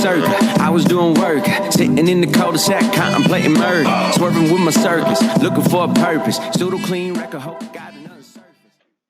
circle. I was doing work, sitting in the cul-de-sac, contemplating murder. Swerving with my circus, looking for a purpose. Pseudo clean record, hope got another surface.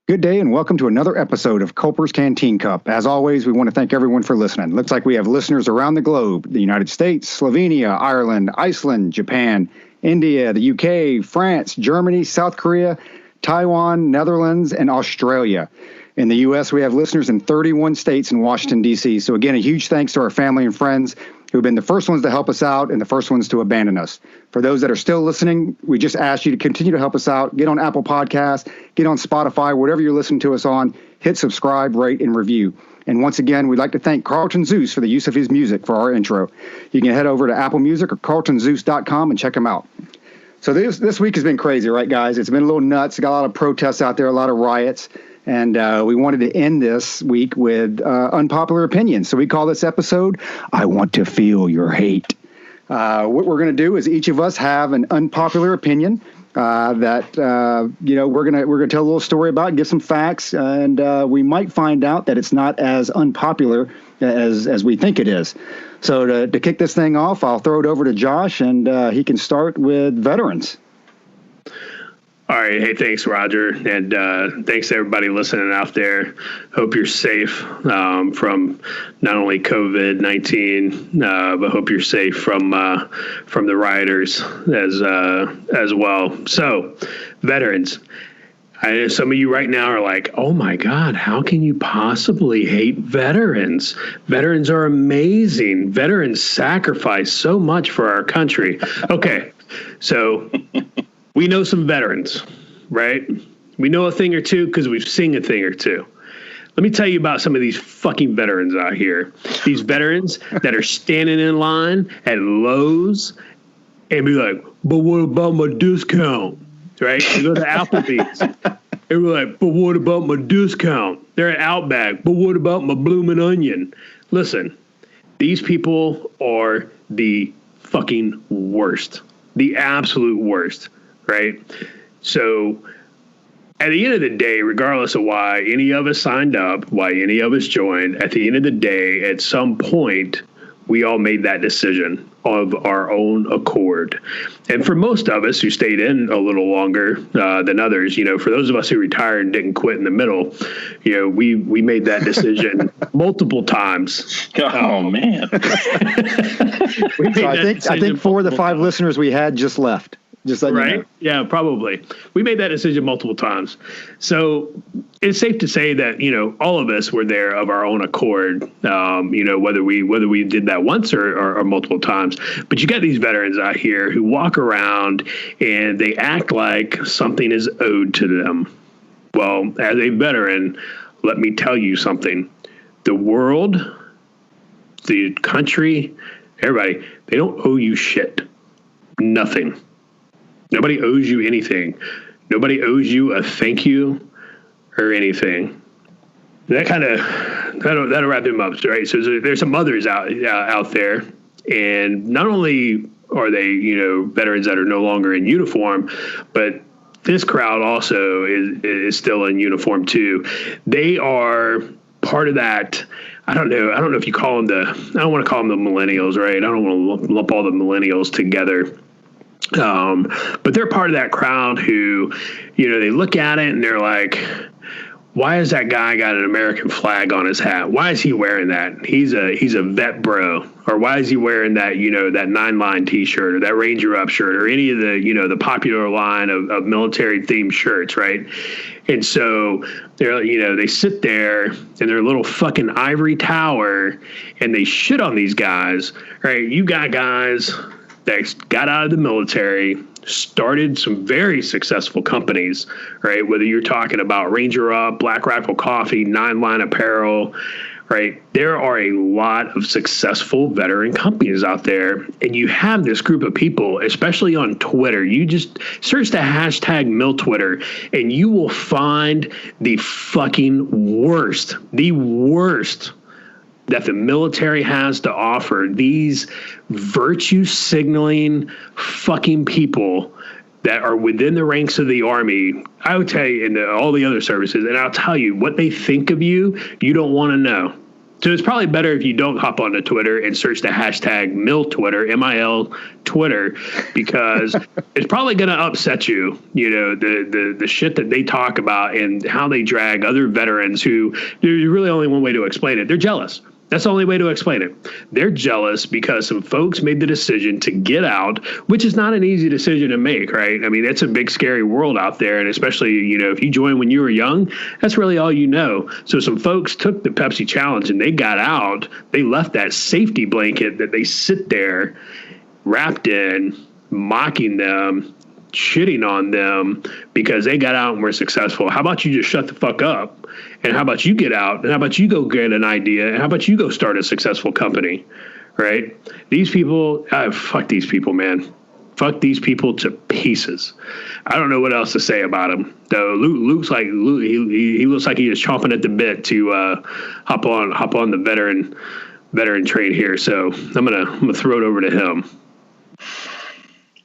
Good day and welcome to another episode of Culper's Canteen Cup. As always, we want to thank everyone for listening. Looks like we have listeners around the globe: the United States, Slovenia, Ireland, Iceland, Japan, India, the UK, France, Germany, South Korea, Taiwan, Netherlands, and Australia. In the U.S., we have listeners in 31 states and Washington, D.C. So again, a huge thanks to our family and friends who have been the first ones to help us out and the first ones to abandon us. For those that are still listening, we just ask you to continue to help us out. Get on Apple Podcasts, get on Spotify, whatever you're listening to us on. Hit subscribe, rate, and review. And once again, we'd like to thank Carlton Zeus for the use of his music for our intro. You can head over to Apple Music or carltonzeus.com and check him out. So this week has been crazy, right, guys? It's been a little nuts. Got a lot of protests out there, a lot of riots. And we wanted to end this week with unpopular opinions. So we call this episode, I Want to Feel Your Hate. What we're going to do is each of us have an unpopular opinion that we're gonna tell a little story about, give some facts, and we might find out that it's not as unpopular as we think it is. So to kick this thing off, I'll throw it over to Josh, and he can start with veterans. All right. Hey, thanks, Roger. And thanks to everybody listening out there. Hope you're safe from not only COVID-19, but hope you're safe from the rioters as well. So, veterans. I know some of you right now are like, oh, my God, how can you possibly hate veterans? Veterans are amazing. Veterans sacrifice so much for our country. Okay, so... We know some veterans, right? We know a thing or two because we've seen a thing or two. Let me tell you about some of these fucking veterans out here. These veterans that are standing in line at Lowe's and be like, but what about my discount? Right? They go to Applebee's. And we're like, but what about my discount? They're at Outback. But what about my bloomin' onion? Listen, these people are the fucking worst. The absolute worst. Right. So at the end of the day, regardless of why any of us signed up, why any of us joined, at the end of the day, at some point, we all made that decision of our own accord. And for most of us who stayed in a little longer than others, for those of us who retired and didn't quit in the middle, we made that decision multiple times. Oh, man. I think 4 of the 5 listeners we had just left. Just like right? Yeah, probably. We made that decision multiple times. So it's safe to say that, all of us were there of our own accord, whether we did that once or multiple times. But you got these veterans out here who walk around and they act like something is owed to them. Well, as a veteran, let me tell you something. The world, the country, everybody, they don't owe you shit. Nothing. Nobody owes you anything. Nobody owes you a thank you or anything. That'll wrap them up, right? So there's some mothers out there, and not only are they veterans that are no longer in uniform, but this crowd also is still in uniform too. They are part of that. I don't know if you call them I don't want to call them the millennials, right? I don't want to lump all the millennials together. But they're part of that crowd who, they look at it and they're like, why has that guy got an American flag on his hat? Why is he wearing that? He's a vet bro. Or why is he wearing that, that 9-line T-shirt or that Ranger Up shirt or any of the, the popular line of military themed shirts, right? And so they're, they sit there in their little fucking ivory tower and they shit on these guys, right? You got guys that got out of the military, started some very successful companies, right? Whether you're talking about Ranger Up, Black Rifle Coffee, 9-Line Apparel, right? There are a lot of successful veteran companies out there. And you have this group of people, especially on Twitter. You just search the hashtag MilTwitter and you will find the fucking worst that the military has to offer. These virtue signaling fucking people that are within the ranks of the Army, I would tell you, and all the other services, and I'll tell you, what they think of you, you don't want to know. So it's probably better if you don't hop onto Twitter and search the hashtag MIL Twitter, MIL Twitter, because it's probably going to upset you. You know, the shit that they talk about and how they drag other veterans who, there's really only one way to explain it. They're jealous. That's the only way to explain it. They're jealous because some folks made the decision to get out, which is not an easy decision to make, right? I mean, it's a big, scary world out there. And especially, you know, if you joined when you were young, that's really all you know. So some folks took the Pepsi challenge and they got out. They left that safety blanket that they sit there wrapped in, mocking them, shitting on them because they got out and were successful. How about you just shut the fuck up? And how about you get out? And how about you go get an idea? And how about you go start a successful company? Right? These people, fuck these people, man. Fuck these people to pieces. I don't know what else to say about him. Though Luke, he looks like he is chomping at the bit to hop on the veteran train here. So I'm gonna throw it over to him.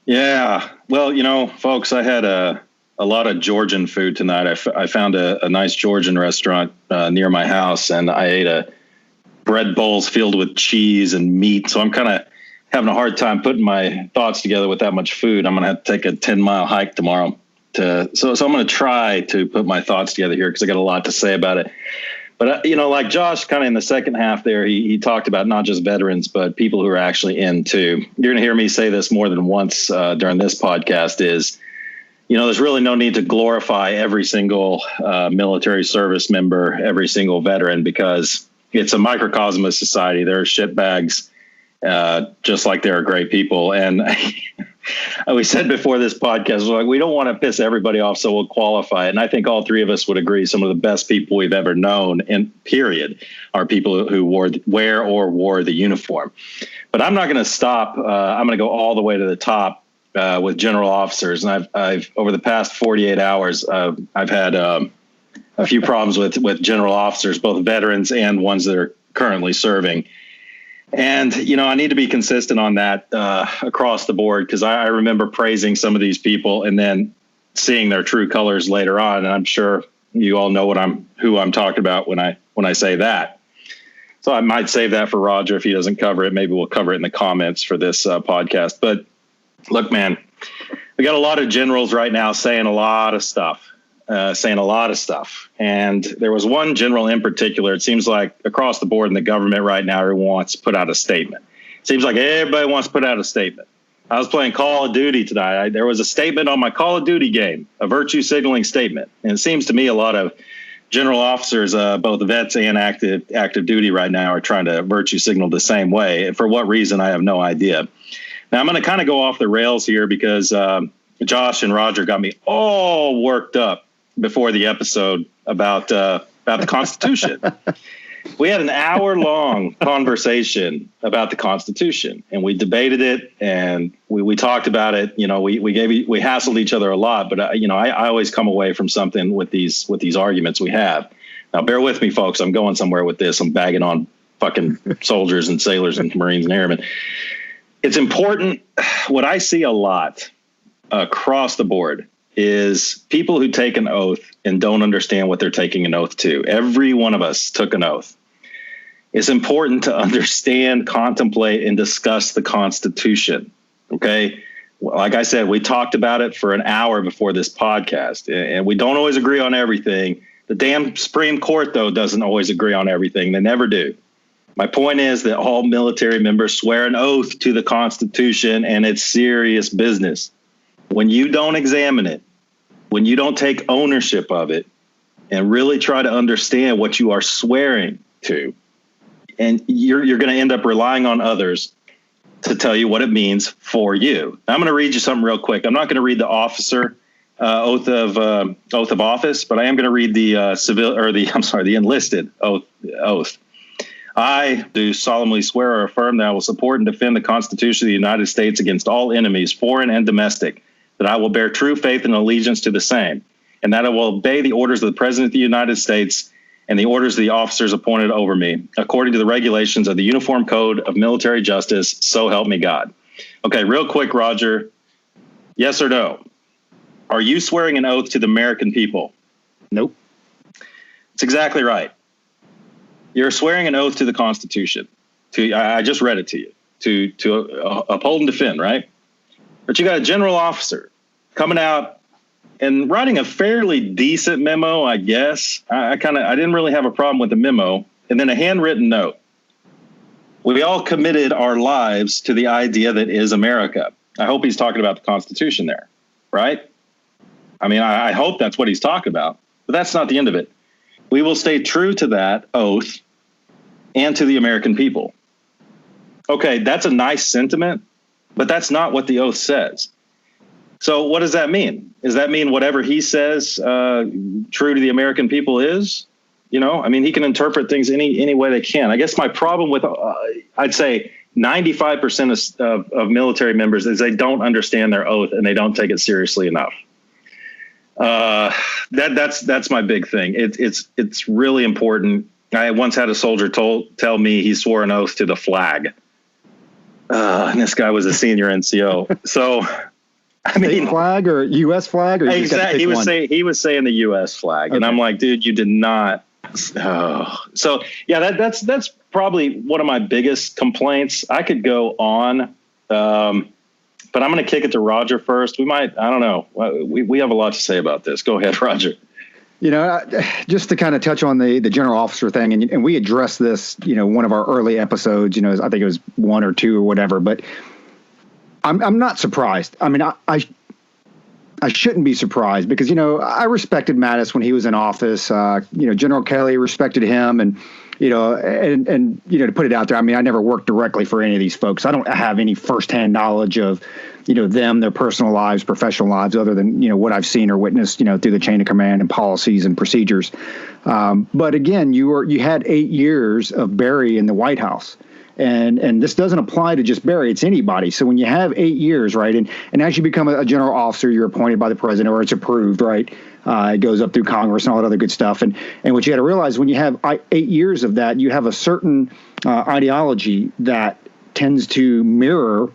Yeah. Well, you know, folks, I had a lot of Georgian food tonight. I found a nice Georgian restaurant near my house, and I ate a bread bowls filled with cheese and meat. So I'm kind of having a hard time putting my thoughts together with that much food. I'm going to have to take a 10-mile hike tomorrow. So I'm going to try to put my thoughts together here because I got a lot to say about it. But, you know, like Josh, kind of in the second half there, he talked about not just veterans, but people who are actually in too. You're going to hear me say this more than once during this podcast is, you know, there's really no need to glorify every single military service member, every single veteran, because it's a microcosm of society. There are shitbags, just like there are great people. And we said before this podcast, like, we don't want to piss everybody off, so we'll qualify it. And I think all three of us would agree some of the best people we've ever known, and period, are people who wore the uniform. But I'm not going to stop. I'm going to go all the way to the top with general officers. And I've over the past 48 hours, I've had a few problems with general officers, both veterans and ones that are currently serving. And, you know, I need to be consistent on that across the board, because I remember praising some of these people and then seeing their true colors later on. And I'm sure you all know who I'm talking about when I say that. So I might save that for Roger if he doesn't cover it. Maybe we'll cover it in the comments for this podcast. But look, man, we got a lot of generals right now saying a lot of stuff. And there was one general in particular. It seems like across the board in the government right now, everyone wants to put out a statement. It seems like everybody wants to put out a statement. I was playing Call of Duty tonight. There was a statement on my Call of Duty game, a virtue signaling statement. And it seems to me a lot of general officers, both vets and active duty right now, are trying to virtue signal the same way. And for what reason, I have no idea. Now, I'm going to kind of go off the rails here because Josh and Roger got me all worked up before the episode about the Constitution. We had an hour-long conversation about the Constitution, and we debated it, and we talked about it. You know, we hassled each other a lot, but you know, I always come away from something with these arguments we have. Now, bear with me, folks. I'm going somewhere with this. I'm bagging on fucking soldiers and sailors and Marines and airmen. It's important. What I see a lot across the board is people who take an oath and don't understand what they're taking an oath to. Every one of us took an oath. It's important to understand, contemplate, and discuss the Constitution. Okay. Like I said, we talked about it for an hour before this podcast, and we don't always agree on everything. The damn Supreme Court, though, doesn't always agree on everything. They never do. My point is that all military members swear an oath to the Constitution, and it's serious business. When you don't examine it, when you don't take ownership of it and really try to understand what you are swearing to, and you're going to end up relying on others to tell you what it means for you. Now, I'm going to read you something real quick. I'm not going to read the officer oath of office, but I am going to read the the enlisted oath. I do solemnly swear or affirm that I will support and defend the Constitution of the United States against all enemies, foreign and domestic, that I will bear true faith and allegiance to the same, and that I will obey the orders of the President of the United States and the orders of the officers appointed over me, according to the regulations of the Uniform Code of Military Justice, so help me God. Okay, real quick, Roger, yes or no? Are you swearing an oath to the American people? Nope. That's exactly right. You're swearing an oath to the Constitution. I just read it to you. To uphold and defend, right? But you got a general officer coming out and writing a fairly decent memo, I guess. I didn't really have a problem with the memo. And then a handwritten note. We all committed our lives to the idea that is America. I hope he's talking about the Constitution there, right? I mean, I hope that's what he's talking about, but that's not the end of it. We will stay true to that oath and to the American people. Okay, that's a nice sentiment, but that's not what the oath says. So what does that mean? Does that mean whatever he says true to the American people is? I mean, he can interpret things any way they can. I guess my problem with, I'd say 95% of military members is they don't understand their oath and they don't take it seriously enough. That's my big thing. It's really important. I once had a soldier tell me he swore an oath to the flag. And this guy was a senior NCO. So, I mean, state flag or U.S. flag? Or exactly. He was saying the U.S. flag. Okay. And I'm like, dude, you did not. Oh. So, yeah, that's probably one of my biggest complaints. I could go on, but I'm going to kick it to Roger first. I don't know. We have a lot to say about this. Go ahead, Roger. Just to kind of touch on the general officer thing, and we addressed this, one of our early episodes, I think it was 1 or 2 or whatever, but I'm not surprised. I mean, I shouldn't be surprised because, I respected Mattis when he was in office. General Kelly respected him and, to put it out there, I mean, I never worked directly for any of these folks. I don't have any firsthand knowledge of, them, their personal lives, professional lives, other than, what I've seen or witnessed, through the chain of command and policies and procedures. But again, you had 8 years of Barry in the White House. And this doesn't apply to just Barry, it's anybody. So when you have 8 years, right, and as you become a general officer, you're appointed by the president or it's approved, right? It goes up through Congress and all that other good stuff. And what you got to realize when you have 8 years of that, you have a certain ideology that tends to mirror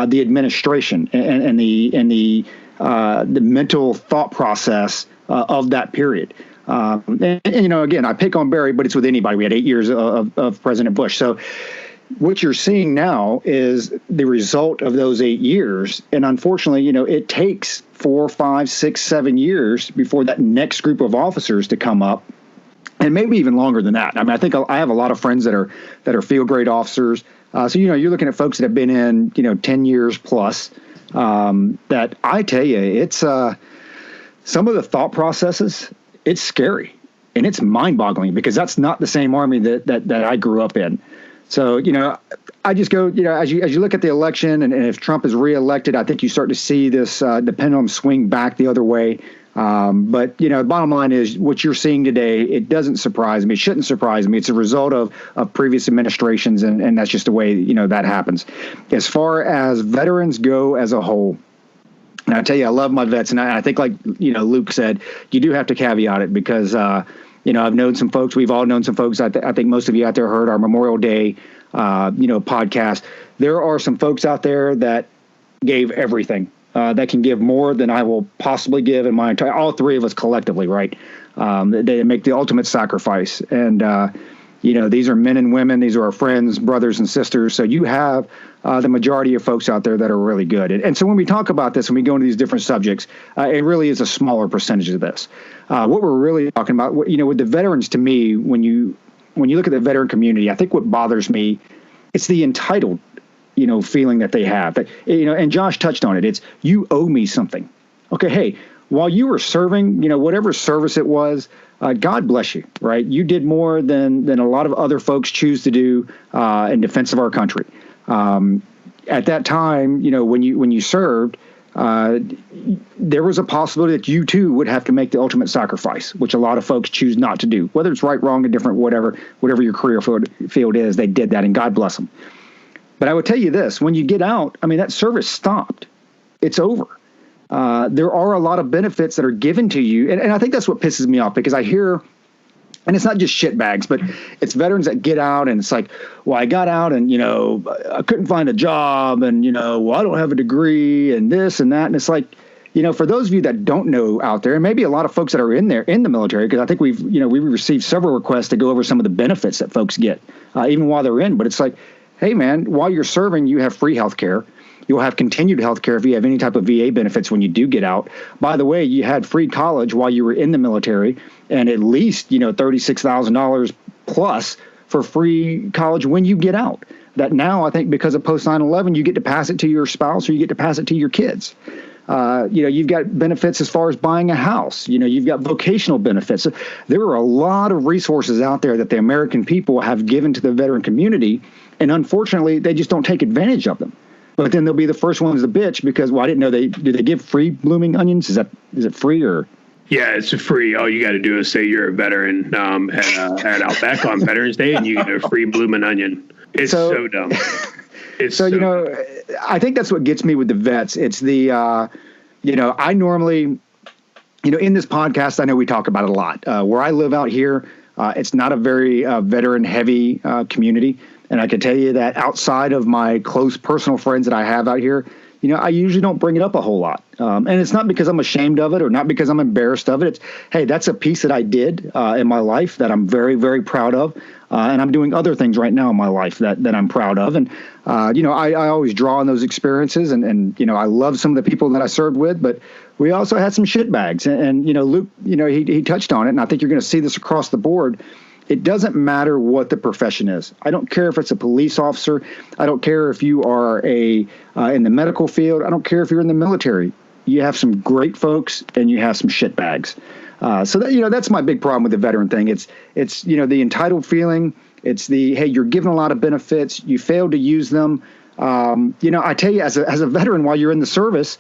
the administration and the mental thought process of that period. Again, I pick on Barry, but it's with anybody. We had 8 years of President Bush. So what you're seeing now is the result of those 8 years. And unfortunately, it takes 4, 5, 6, 7 years before that next group of officers to come up. And maybe even longer than that. I mean, I think I have a lot of friends that are field grade officers. So, you're looking at folks that have been in, 10 years plus, that I tell you, it's some of the thought processes, it's scary and it's mind boggling because that's not the same army that I grew up in. So, I just go, as you look at the election and if Trump is reelected, I think you start to see this the pendulum swing back the other way. But, the bottom line is what you're seeing today, it doesn't surprise me. It shouldn't surprise me. It's a result of previous administrations, and that's just the way, that happens. As far as veterans go as a whole, and I tell you, I love my vets, and I think like, Luke said, you do have to caveat it because, I've known some folks. We've all known some folks. I think most of you out there heard our Memorial Day, podcast. There are some folks out there that gave everything. That can give more than I will possibly give in my entire, all three of us collectively, right? They make the ultimate sacrifice. And, these are men and women. These are our friends, brothers and sisters. So you have the majority of folks out there that are really good. And so when we talk about this, when we go into these different subjects, it really is a smaller percentage of this. What we're really talking about, with the veterans, to me, when you look at the veteran community, I think what bothers me, it's the entitled feeling that they have that, and Josh touched on it. It's you owe me something. Okay. Hey, while you were serving, whatever service it was, God bless you, right? You did more than a lot of other folks choose to do in defense of our country. At that time, when you served, there was a possibility that you too would have to make the ultimate sacrifice, which a lot of folks choose not to do. Whether it's right, wrong, indifferent, whatever your career field is, they did that, and God bless them. But I would tell you this, when you get out, I mean, that service stopped. It's over. There are a lot of benefits that are given to you. And I think that's what pisses me off because I hear, and it's not just shitbags, but it's veterans that get out and it's like, well, I got out and, I couldn't find a job and, well, I don't have a degree and this and that. And it's like, for those of you that don't know out there, and maybe a lot of folks that are in the military, because I think we've received several requests to go over some of the benefits that folks get, even while they're in. But it's like, hey, man, while you're serving, you have free health care. You'll have continued health care if you have any type of VA benefits when you do get out. By the way, you had free college while you were in the military, and at least, $36,000 plus for free college when you get out. That now, I think, because of post 9/11, you get to pass it to your spouse or you get to pass it to your kids. You've got benefits as far as buying a house. You've got vocational benefits. There are a lot of resources out there that the American people have given to the veteran community, and unfortunately, they just don't take advantage of them. But then they'll be the first ones to bitch because, I didn't know do they give free blooming onions? Is it free or? Yeah, it's free. All you got to do is say you're a veteran at Outback on Veterans Day, and you get a free blooming onion. It's so dumb. I think that's what gets me with the vets. It's the, I normally, in this podcast, I know we talk about it a lot. Where I live out here, it's not a very veteran-heavy community. And I can tell you that outside of my close personal friends that I have out here, I usually don't bring it up a whole lot. And it's not because I'm ashamed of it or not because I'm embarrassed of it. It's, hey, that's a piece that I did in my life that I'm very, very proud of. And I'm doing other things right now in my life that I'm proud of. And, I always draw on those experiences. And I love some of the people that I served with. But we also had some shitbags. And Luke, he touched on it. And I think you're going to see this across the board. It doesn't matter what the profession is. I don't care if it's a police officer. I don't care if you are in the medical field. I don't care if you're in the military. You have some great folks and you have some shitbags. So that, that's my big problem with the veteran thing. It's the entitled feeling. It's the, hey, you're given a lot of benefits. You failed to use them. I tell you, as a veteran, while you're in the service,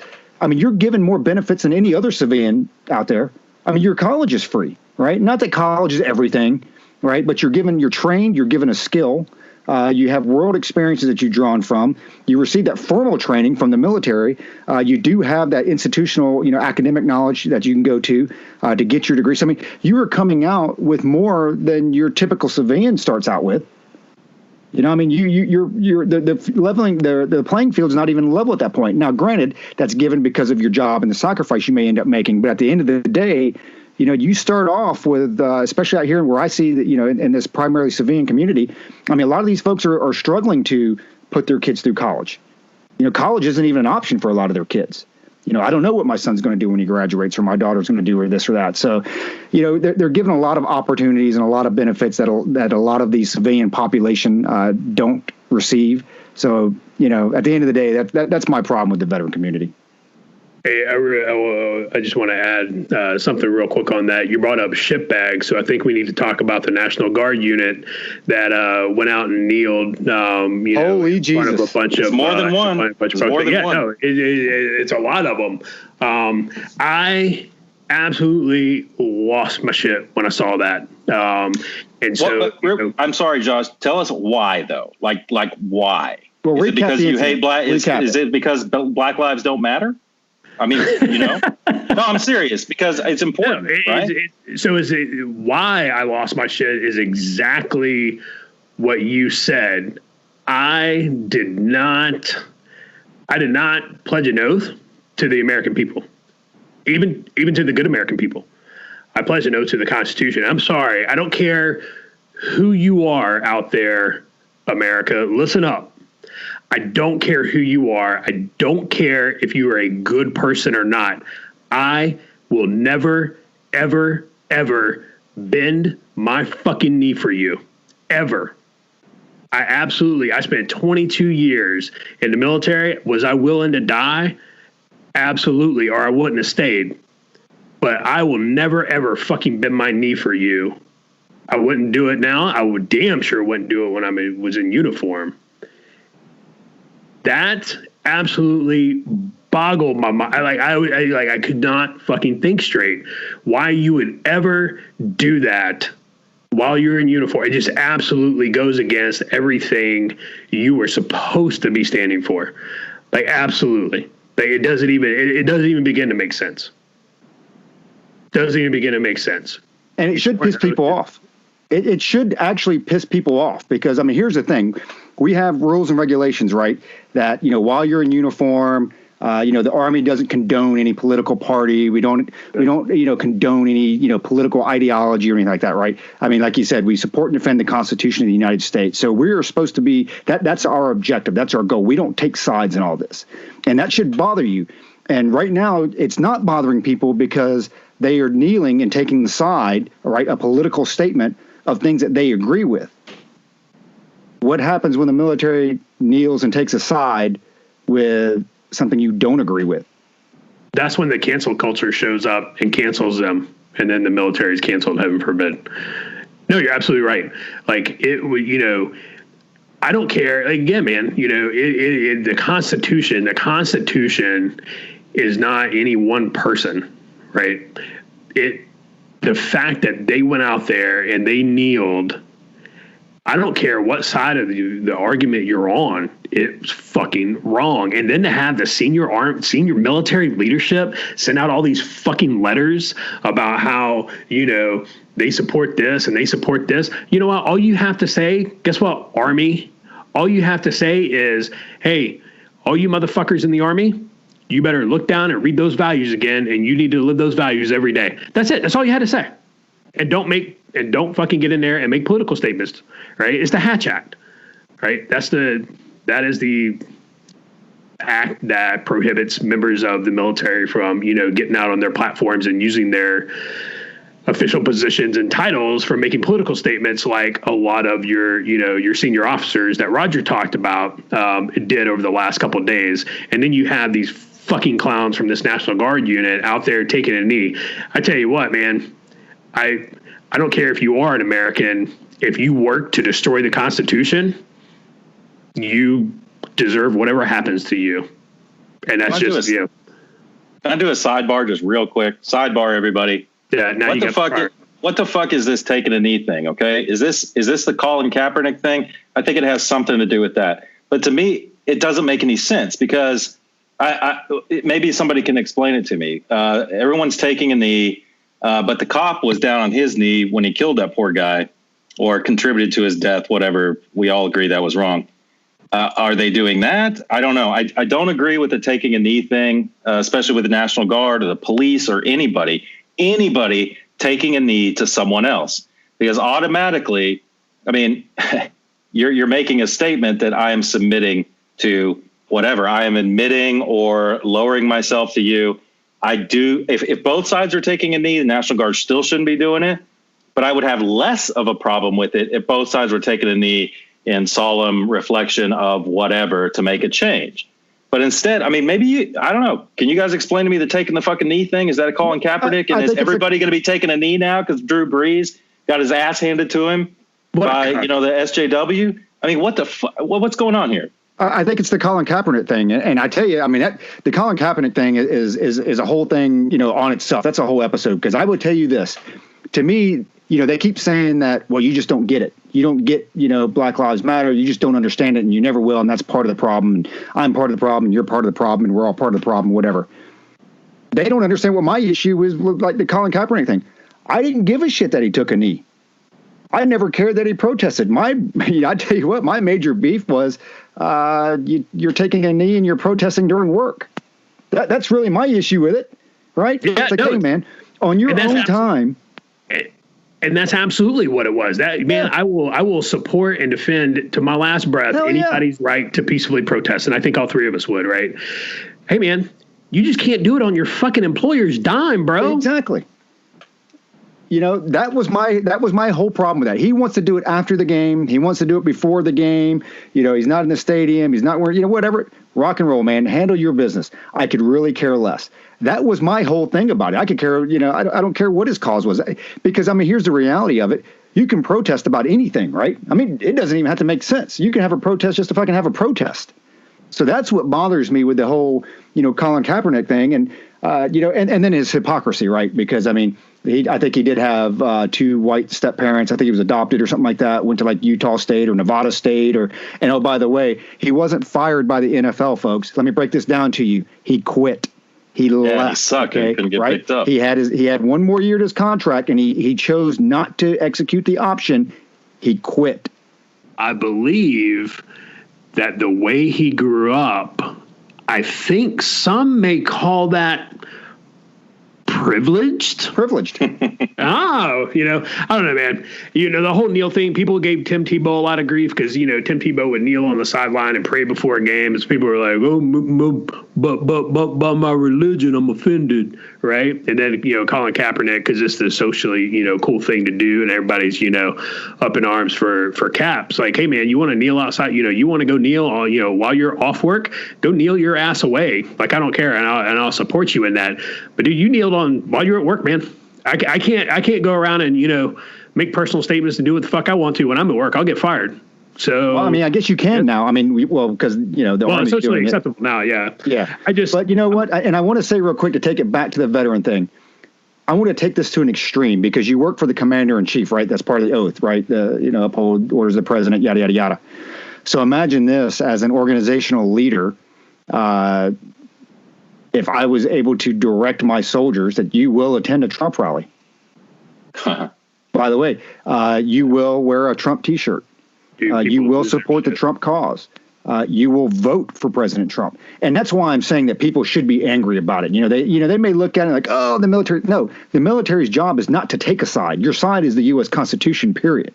you're given more benefits than any other civilian out there. Your college is free, right? Not that college is everything. Right. But you're trained, you're given a skill. You have world experiences that you've drawn from. You receive that formal training from the military. You do have that institutional, academic knowledge that you can go to get your degree. So, you are coming out with more than your typical civilian starts out with. You're the leveling, the playing field is not even level at that point. Now, granted, that's given because of your job and the sacrifice you may end up making. But at the end of the day, you start off with, especially out here where I see that, in this primarily civilian community, a lot of these folks are struggling to put their kids through college. College isn't even an option for a lot of their kids. I don't know what my son's going to do when he graduates or my daughter's going to do or this or that. So, they're given a lot of opportunities and a lot of benefits that a lot of the civilian population don't receive. So, at the end of the day, that's my problem with the veteran community. Hey, I just want to add something real quick on that. You brought up shitbags, so I think we need to talk about the National Guard unit that went out and kneeled. Holy Jesus! In front of a bunch of more than one. No, it's a lot of them. I absolutely lost my shit when I saw that. I'm sorry, Josh. Tell us why, though. Like why? Well, is it because you hate black? Is it because Black lives don't matter? No, I'm serious because it's important, right? Why I lost my shit is exactly what you said. I did not pledge an oath to the American people, even to the good American people. I pledged an oath to the Constitution. I'm sorry. I don't care who you are out there, America. Listen up. I don't care who you are. I don't care if you are a good person or not. I will never, ever, ever bend my fucking knee for you. Ever. I spent 22 years in the military. Was I willing to die? Absolutely. Or I wouldn't have stayed. But I will never, ever fucking bend my knee for you. I wouldn't do it now. I would damn sure wouldn't do it when I was in uniform. That absolutely boggled my mind. I could not fucking think straight why you would ever do that while you're in uniform. It just absolutely goes against everything you were supposed to be standing for. Absolutely. It doesn't even begin to make sense. Doesn't even begin to make sense. And it should piss people off. It should actually piss people off because, here's the thing. We have rules and regulations, right? That, while you're in uniform, The Army doesn't condone any political party. We don't condone any, political ideology or anything like that, right? I mean, like you said, we support and defend the Constitution of the United States. So we're supposed to be, that's our objective. That's our goal. We don't take sides in all this. And that should bother you. And right now, it's not bothering people because they are kneeling and taking the side, right, a political statement of things that they agree with. What happens when the military kneels and takes a side with something you don't agree with? That's when the cancel culture shows up and cancels them, and then the military is canceled, heaven forbid. No, you're absolutely right. Like, I don't care. Again, man, the Constitution is not any one person, right? The fact that they went out there and they kneeled, I don't care what side of the argument you're on, it's fucking wrong. And then to have the senior military leadership send out all these fucking letters about how, they support this and they support this. You know what? All you have to say, guess what, Army? All you have to say is, hey, all you motherfuckers in the Army, you better look down and read those values again, and you need to live those values every day. That's it. That's all you had to say. And don't fucking get in there and make political statements, right? It's the Hatch Act, right? That is the act that prohibits members of the military from, getting out on their platforms and using their official positions and titles for making political statements like a lot of your senior officers that Roger talked about did over the last couple of days. And then you have these fucking clowns from this National Guard unit out there taking a knee. I tell you what, man, I don't care if you are an American. If you work to destroy the Constitution, you deserve whatever happens to you. And that's Can I do a sidebar just real quick? Sidebar, everybody. Yeah. Now what the fuck is this taking a knee thing? Okay. Is this the Colin Kaepernick thing? I think it has something to do with that. But to me, it doesn't make any sense because maybe somebody can explain it to me. Everyone's taking a knee. But the cop was down on his knee when he killed that poor guy or contributed to his death, whatever. We all agree that was wrong. Are they doing that? I don't know. I don't agree with the taking a knee thing, especially with the National Guard or the police or anybody taking a knee to someone else, because automatically, I mean, you're making a statement that I am submitting to whatever. I am admitting or lowering myself to you. I do. If both sides are taking a knee, the National Guard still shouldn't be doing it. But I would have less of a problem with it if both sides were taking a knee in solemn reflection of whatever to make a change. But instead, I mean, I don't know. Can you guys explain to me the taking the fucking knee thing? Is that a Colin Kaepernick? And is everybody going to be taking a knee now because Drew Brees got his ass handed to him by, the SJW? I mean, what's going on here? I think it's the Colin Kaepernick thing. And I tell you, I mean, the Colin Kaepernick thing is a whole thing, on itself. That's a whole episode, because I would tell you this. To me, they keep saying that, well, you just don't get it. You don't get, Black Lives Matter. You just don't understand it, and you never will. And that's part of the problem. And I'm part of the problem, and you're part of the problem, and we're all part of the problem, whatever. They don't understand what my issue is with, like, the Colin Kaepernick thing. I didn't give a shit that he took a knee. I never cared that he protested. I tell you what, my major beef was you're taking a knee and you're protesting during work. That's really my issue with it, right? Yeah, it's like, hey, man, on your own time. And that's absolutely what it was. Man, I will support and defend to my last breath anybody's right to peacefully protest. And I think all three of us would, right? Hey, man, you just can't do it on your fucking employer's dime, bro. Exactly. That was my whole problem with that. He wants to do it after the game. He wants to do it before the game. He's not in the stadium. He's not wearing, whatever. Rock and roll, man. Handle your business. I could really care less. That was my whole thing about it. I could care, I don't care what his cause was, because, I mean, here's the reality of it. You can protest about anything, right? I mean, it doesn't even have to make sense. You can have a protest just to fucking have a protest. So that's what bothers me with the whole, Colin Kaepernick thing. And, and then his hypocrisy, right? Because, I mean, I think he did have 2 white step parents. I think he was adopted or something like that. Went to like Utah State or Nevada State and oh, by the way, he wasn't fired by the NFL, folks. Let me break this down to you. He quit. He left. He sucked. Okay, he couldn't get picked up. He had 1 more year to his contract, and he chose not to execute the option. He quit. I believe that the way he grew up, I think some may call that privileged. Oh, I don't know, man. The whole kneel thing, people gave Tim Tebow a lot of grief because, Tim Tebow would kneel on the sideline and pray before games. People were like, oh, but by my religion, I'm offended, right? And then, Colin Kaepernick, because it's the socially, cool thing to do, and everybody's, up in arms for Caps. Like, hey, man, you want to kneel outside? You want to go kneel, while you're off work? Go kneel your ass away. Like, I don't care, and I'll support you in that. But dude, you kneeled on while you're at work, man. I can't go around and, make personal statements and do what the fuck I want to when I'm at work. I'll get fired. So, well, I mean, I guess you can now. I mean, because, the Army's socially doing acceptable now. Yeah. Yeah. But you know what? And I want to say real quick to take it back to the veteran thing. I want to take this to an extreme because you work for the commander in chief, right? That's part of the oath, right? Uphold orders of the president, yada, yada, yada. So imagine this as an organizational leader. If I was able to direct my soldiers that you will attend a Trump rally. By the way, you will wear a Trump T-shirt. You will support the Trump cause. You will vote for President Trump. And that's why I'm saying that people should be angry about it. They may look at it like, oh, the military. No, the military's job is not to take a side. Your side is the U.S. Constitution, period.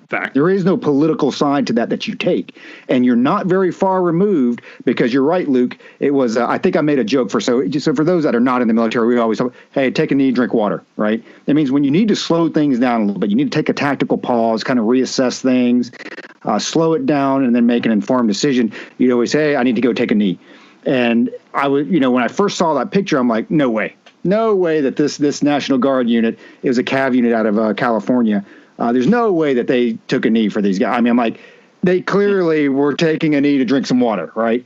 Fact. There is no political side to that you take. And you're not very far removed because you're right, Luke. It was, I think I made a joke so for those that are not in the military, we always talk, hey, take a knee, drink water, right? That means when you need to slow things down a little bit, you need to take a tactical pause, kind of reassess things, slow it down, and then make an informed decision. You'd always say, hey, I need to go take a knee. And I would, when I first saw that picture, I'm like, no way that this National Guard unit, it was a CAV unit out of California. There's no way that they took a knee for these guys. I mean, I'm like, they clearly were taking a knee to drink some water, right?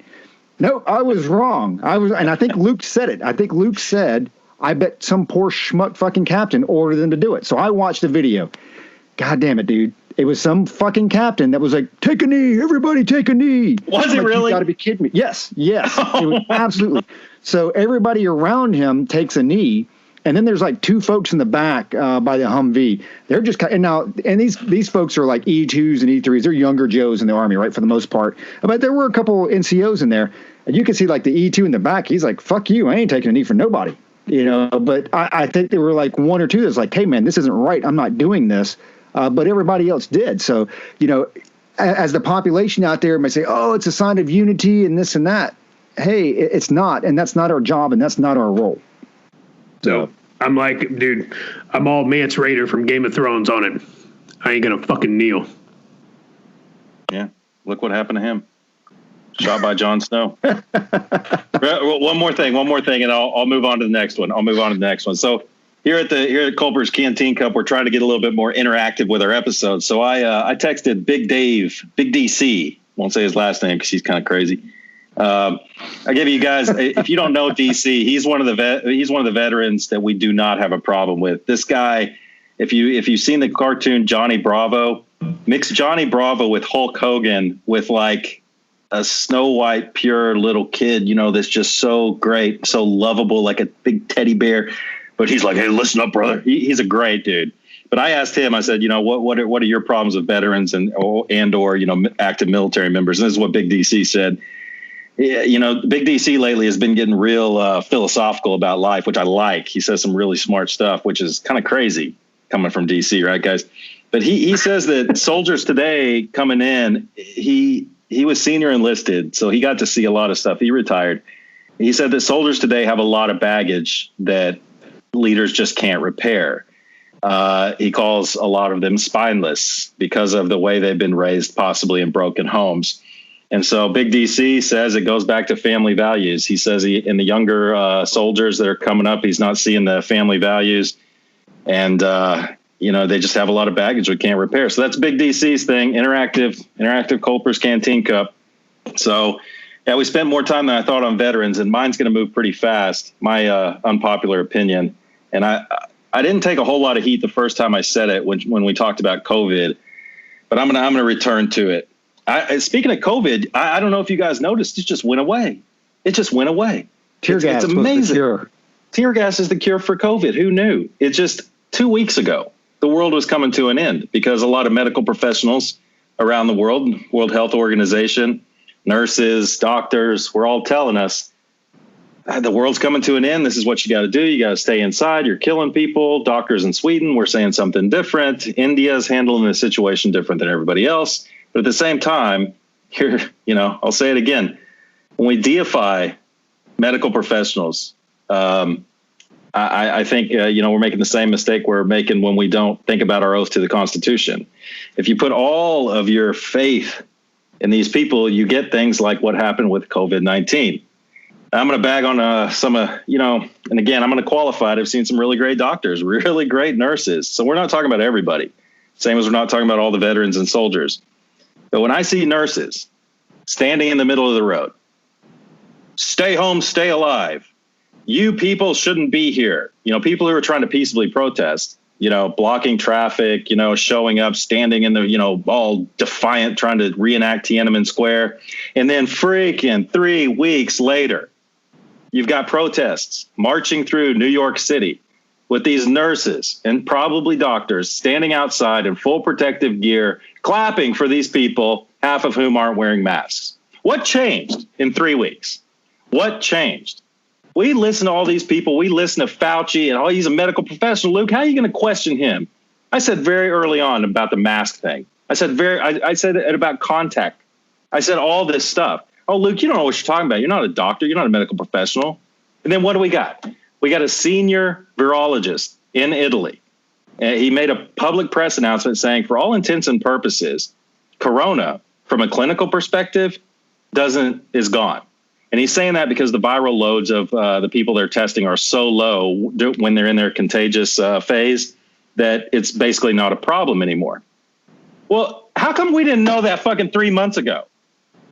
No, I was wrong. And I think Luke said it. I think Luke said, I bet some poor schmuck fucking captain ordered them to do it. So I watched the video. God damn it, dude. It was some fucking captain that was like, take a knee, everybody take a knee. Was it really? You got to be kidding me. Yes. It was absolutely. So everybody around him takes a knee. And then there's like two folks in the back by the Humvee. They're just and these folks are like E2s and E3s. They're younger Joes in the Army, right, for the most part. But there were a couple NCOs in there, and you can see like the E2 in the back. He's like, "Fuck you, I ain't taking a knee for nobody," But I think there were like one or two that's like, "Hey man, this isn't right. I'm not doing this." But everybody else did. So as the population out there might say, "Oh, it's a sign of unity and this and that." Hey, it's not, and that's not our job, and that's not our role. So I'm like, dude, I'm all Mance Rayder from Game of Thrones on it. I ain't gonna fucking kneel. Yeah, look what happened to him. Shot by Jon Snow. One more thing, and I'll move on to the next one. So here at Culper's Canteen Cup, we're trying to get a little bit more interactive with our episodes. So I texted Big Dave, Big DC. Won't say his last name because he's kind of crazy. I give you guys, if you don't know DC, he's one of the veterans that we do not have a problem with. This guy, if you've seen the cartoon Johnny Bravo, mix Johnny Bravo with Hulk Hogan with like a Snow White pure little kid, that's just so great, so lovable, like a big teddy bear. But he's like, hey, listen up, brother. He's a great dude. But I asked him, I said, what are your problems with veterans and or active military members? And this is what Big DC said. Yeah, Big DC lately has been getting real philosophical about life, which I like. He says some really smart stuff, which is kind of crazy coming from DC, right, guys? But he says that soldiers today coming in, he was senior enlisted, so he got to see a lot of stuff. He retired. He said that soldiers today have a lot of baggage that leaders just can't repair. He calls a lot of them spineless because of the way they've been raised, possibly in broken homes. And so Big DC says it goes back to family values. He says in the younger soldiers that are coming up, he's not seeing the family values. And, they just have a lot of baggage we can't repair. So that's Big DC's thing, interactive Culper's Canteen Cup. So, yeah, we spent more time than I thought on veterans, and mine's going to move pretty fast, my unpopular opinion. And I didn't take a whole lot of heat the first time I said it when we talked about COVID, but I'm going to return to it. Speaking of COVID, I don't know if you guys noticed, it just went away. Tear gas. It's amazing. Tear gas is the cure for COVID. Who knew? It just 2 weeks ago, the world was coming to an end because a lot of medical professionals around the world, World Health Organization, nurses, doctors, we're all telling us the world's coming to an end. This is what you got to do. You got to stay inside. You're killing people. Doctors in Sweden, we're saying something different. India's handling the situation different than everybody else. But at the same time, here, I'll say it again. When we deify medical professionals, I think, we're making the same mistake we're making when we don't think about our oath to the Constitution. If you put all of your faith in these people, you get things like what happened with COVID-19. I'm going to bag on and again, I'm going to qualify it. I've seen some really great doctors, really great nurses. So we're not talking about everybody, same as we're not talking about all the veterans and soldiers. But when I see nurses standing in the middle of the road, stay home, stay alive. You people shouldn't be here. People who are trying to peaceably protest, blocking traffic, showing up, standing in the, all defiant, trying to reenact Tiananmen Square. And then freaking 3 weeks later, you've got protests marching through New York City with these nurses and probably doctors standing outside in full protective gear, clapping for these people, half of whom aren't wearing masks. What changed in 3 weeks? What changed? We listen to all these people. We listen to Fauci and he's a medical professional. Luke, how are you going to question him? I said very early on about the mask thing. I said it about contact. I said all this stuff. Oh, Luke, you don't know what you're talking about. You're not a doctor. You're not a medical professional. And then what do we got? We got a senior virologist in Italy. He made a public press announcement saying, for all intents and purposes, Corona, from a clinical perspective, is gone. And he's saying that because the viral loads of the people they're testing are so low when they're in their contagious phase that it's basically not a problem anymore. Well, how come we didn't know that fucking 3 months ago?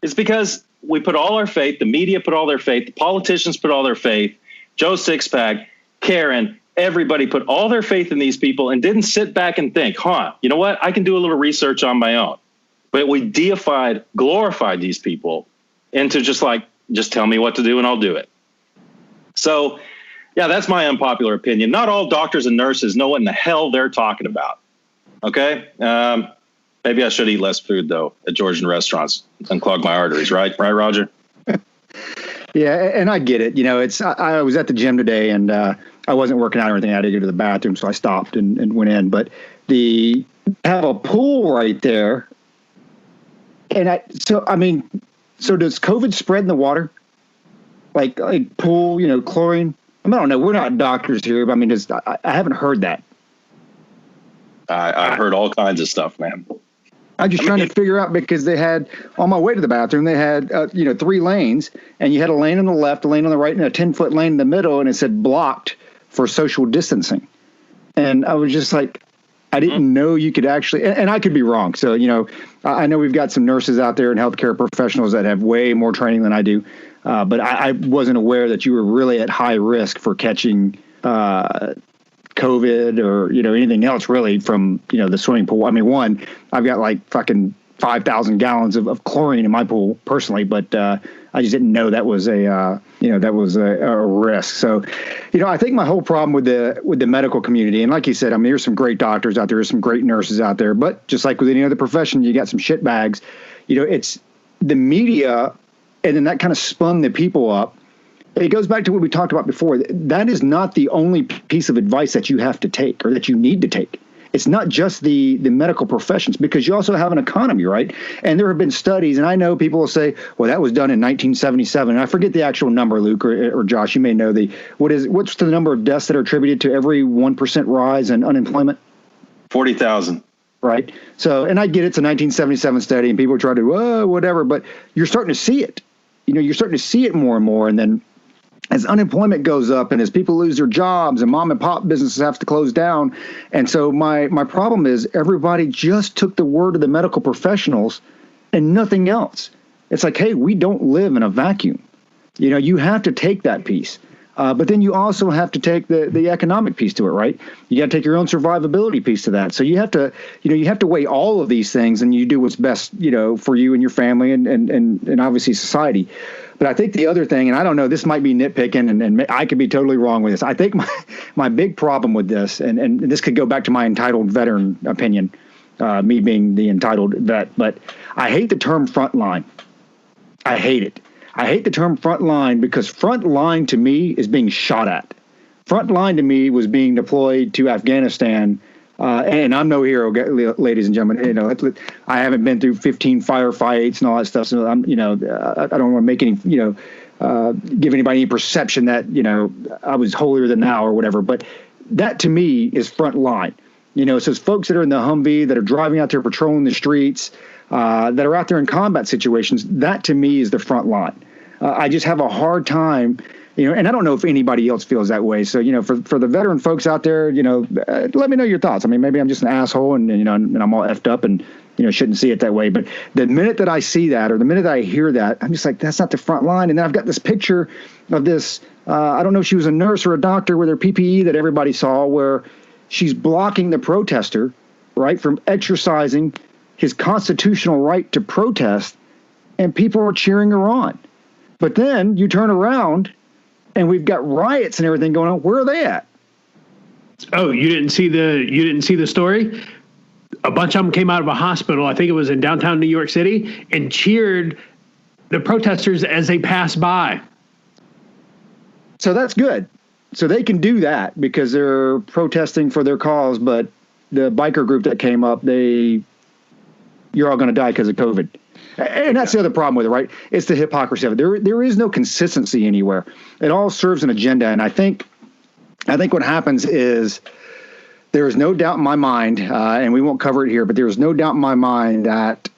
It's because we put all our faith, the media put all their faith, the politicians put all their faith, Joe Sixpack, Karen, everybody put all their faith in these people and didn't sit back and think, you know what? I can do a little research on my own. But we glorified these people into just tell me what to do and I'll do it. So, yeah, that's my unpopular opinion. Not all doctors and nurses know what in the hell they're talking about. Okay? Maybe I should eat less food, though, at Georgian restaurants and clog my arteries, right? Right, Roger? Yeah, and I get it. I was at the gym today, and I wasn't working out or anything. I had to go to the bathroom, so I stopped and went in. But have a pool right there. And so does COVID spread in the water? Like pool, chlorine? I don't know. We're not doctors here, but I haven't heard that. I've heard all kinds of stuff, man. I'm just trying to figure out, because they had, on my way to the bathroom, they had, 3 lanes, and you had a lane on the left, a lane on the right, and a 10-foot lane in the middle, and it said blocked for social distancing. And I was just like, I didn't know you could actually, and I could be wrong. So, I know we've got some nurses out there and healthcare professionals that have way more training than I do. But I wasn't aware that you were really at high risk for catching COVID or, anything else really from, the swimming pool. I've got like fucking 5,000 gallons of chlorine in my pool personally, but I just didn't know that was a risk. So, I think my whole problem with the medical community, and like you said, there's some great doctors out there, there's some great nurses out there, but just like with any other profession, you got some shit bags. It's the media, and then that kind of spun the people up. It goes back to what we talked about before. That is not the only piece of advice that you have to take or that you need to take. It's not just the medical professions, because you also have an economy, right? And there have been studies, and I know people will say, well, that was done in 1977. And I forget the actual number, Luke or Josh, you may know what's the number of deaths that are attributed to every 1% rise in unemployment? 40,000. Right. So, and I get it's a 1977 study and people try to, whatever, but you're starting to see it. You're starting to see it more and more. And then as unemployment goes up and as people lose their jobs and mom and pop businesses have to close down. And so my problem is everybody just took the word of the medical professionals and nothing else. It's like, hey, we don't live in a vacuum. You have to take that piece. But then you also have to take the economic piece to it, right? You got to take your own survivability piece to that. So you have to weigh all of these things, and you do what's best, for you and your family and obviously society. But I think the other thing, and I don't know, this might be nitpicking, and I could be totally wrong with this. I think my big problem with this, and this could go back to my entitled veteran opinion, me being the entitled vet, but I hate the term frontline. I hate it. I hate the term front line because front line to me is being shot at. Front line to me was being deployed to Afghanistan. And I'm no hero, ladies and gentlemen. You know, I haven't been through 15 firefights and all that stuff. So I'm, you know, I don't want to make any, you know, give anybody any perception that, you know, I was holier than thou or whatever. But that to me is front line. You know, so it's folks that are in the Humvee, that are driving out there patrolling the streets, that are out there in combat situations. That to me is the front line. I just have a hard time, you know, and I don't know if anybody else feels that way. So, you know, for the veteran folks out there, you know, let me know your thoughts. I mean, maybe I'm just an asshole and you know, and I'm all effed up and, you know, shouldn't see it that way. But the minute that I see that or the minute that I hear that, I'm just like, that's not the front line. And then I've got this picture of this, I don't know if she was a nurse or a doctor with her PPE that everybody saw, where she's blocking the protester, right, from exercising his constitutional right to protest, and people are cheering her on. But then you turn around and we've got riots and everything going on. Where are they at? Oh, you didn't see the story? A bunch of them came out of a hospital, I think it was in downtown New York City, and cheered the protesters as they passed by. So that's good. So they can do that because they're protesting for their cause. But the biker group that came up, you're all going to die because of COVID. And that's the other problem with it, right? It's the hypocrisy of it. There is no consistency anywhere. It all serves an agenda. And I think what happens is there is no doubt in my mind, and we won't cover it here, but there is no doubt in my mind that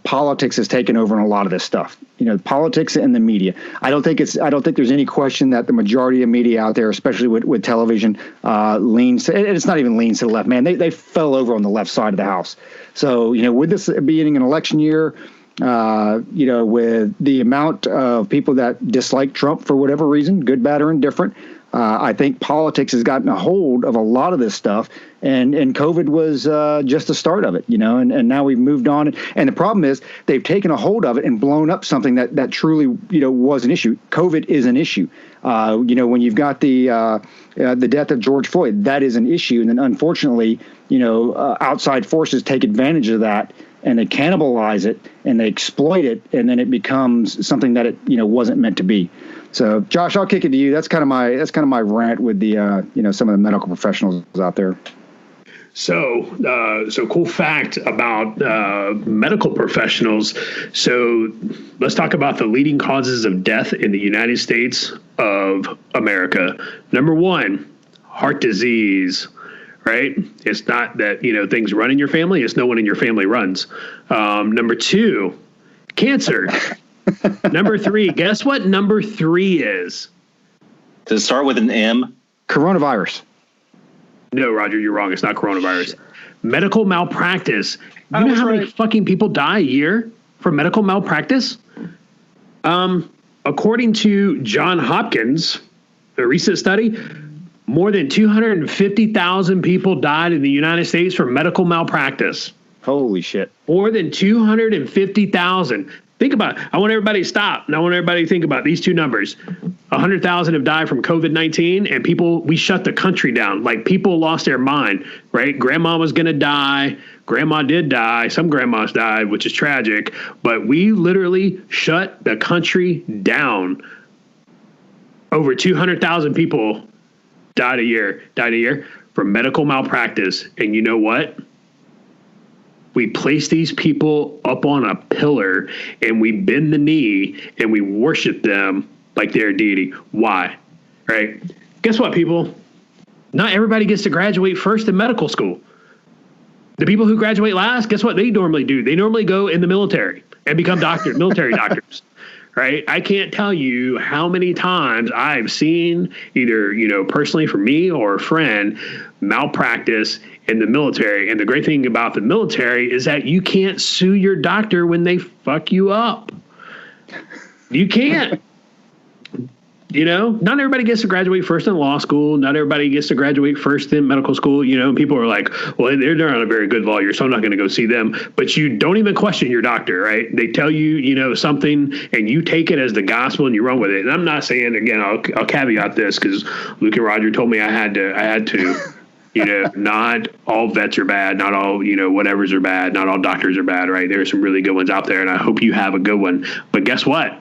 politics has taken over in a lot of this stuff. You know, politics and the media. I don't think there's any question that the majority of media out there, especially with television, leans. And it's not even leans to the left, man. They fell over on the left side of the house. So, you know, with this being an election year, you know, with the amount of people that dislike Trump for whatever reason, good, bad, or indifferent, I think politics has gotten a hold of a lot of this stuff, and COVID was just the start of it, you know, and now we've moved on. And the problem is they've taken a hold of it and blown up something that truly, you know, was an issue. COVID is an issue. You know, when you've got the death of George Floyd, that is an issue. And then unfortunately, you know, outside forces take advantage of that, and they cannibalize it and they exploit it, and then it becomes something that it, you know, wasn't meant to be. So, Josh, I'll kick it to you. That's kind of my rant with the you know, some of the medical professionals out there. So cool fact about medical professionals. So let's talk about the leading causes of death in the United States of America. Number one, heart disease. Right? It's not that, you know, things run in your family. It's no one in your family runs. Number two, cancer. Number three, guess what number three is? Does it start with an M? Coronavirus. No, Roger, you're wrong. It's not coronavirus. Medical malpractice. You know how many fucking people die a year from medical malpractice? According to Johns Hopkins, a recent study, more than 250,000 people died in the United States from medical malpractice. Holy shit. More than 250,000. Think about it. I want everybody to stop. And I want everybody to think about these two numbers. 100,000 have died from COVID-19, and we shut the country down. Like, people lost their mind, right? Grandma was going to die. Grandma did die. Some grandmas died, which is tragic. But we literally shut the country down. Over 200,000 people died a year from medical malpractice. And you know what? We place these people up on a pillar and we bend the knee and we worship them like they're a deity. Why? Right? Guess what, people? Not everybody gets to graduate first in medical school. The people who graduate last, guess what they normally do? They normally go in the military and become military doctors. Right? I can't tell you how many times I've seen, either, you know, personally for me or a friend, malpractice in the military. And the great thing about the military is that you can't sue your doctor when they fuck you up. You can't. You know, not everybody gets to graduate first in law school. Not everybody gets to graduate first in medical school. You know, people are like, well, they're not a very good lawyer, so I'm not going to go see them. But you don't even question your doctor, right? They tell you, you know, something and you take it as the gospel and you run with it. And I'm not saying, again, I'll caveat this because Luke and Roger told me I had to Not all vets are bad. Not all, whatevers are bad. Not all doctors are bad, right? There are some really good ones out there, and I hope you have a good one. But guess what?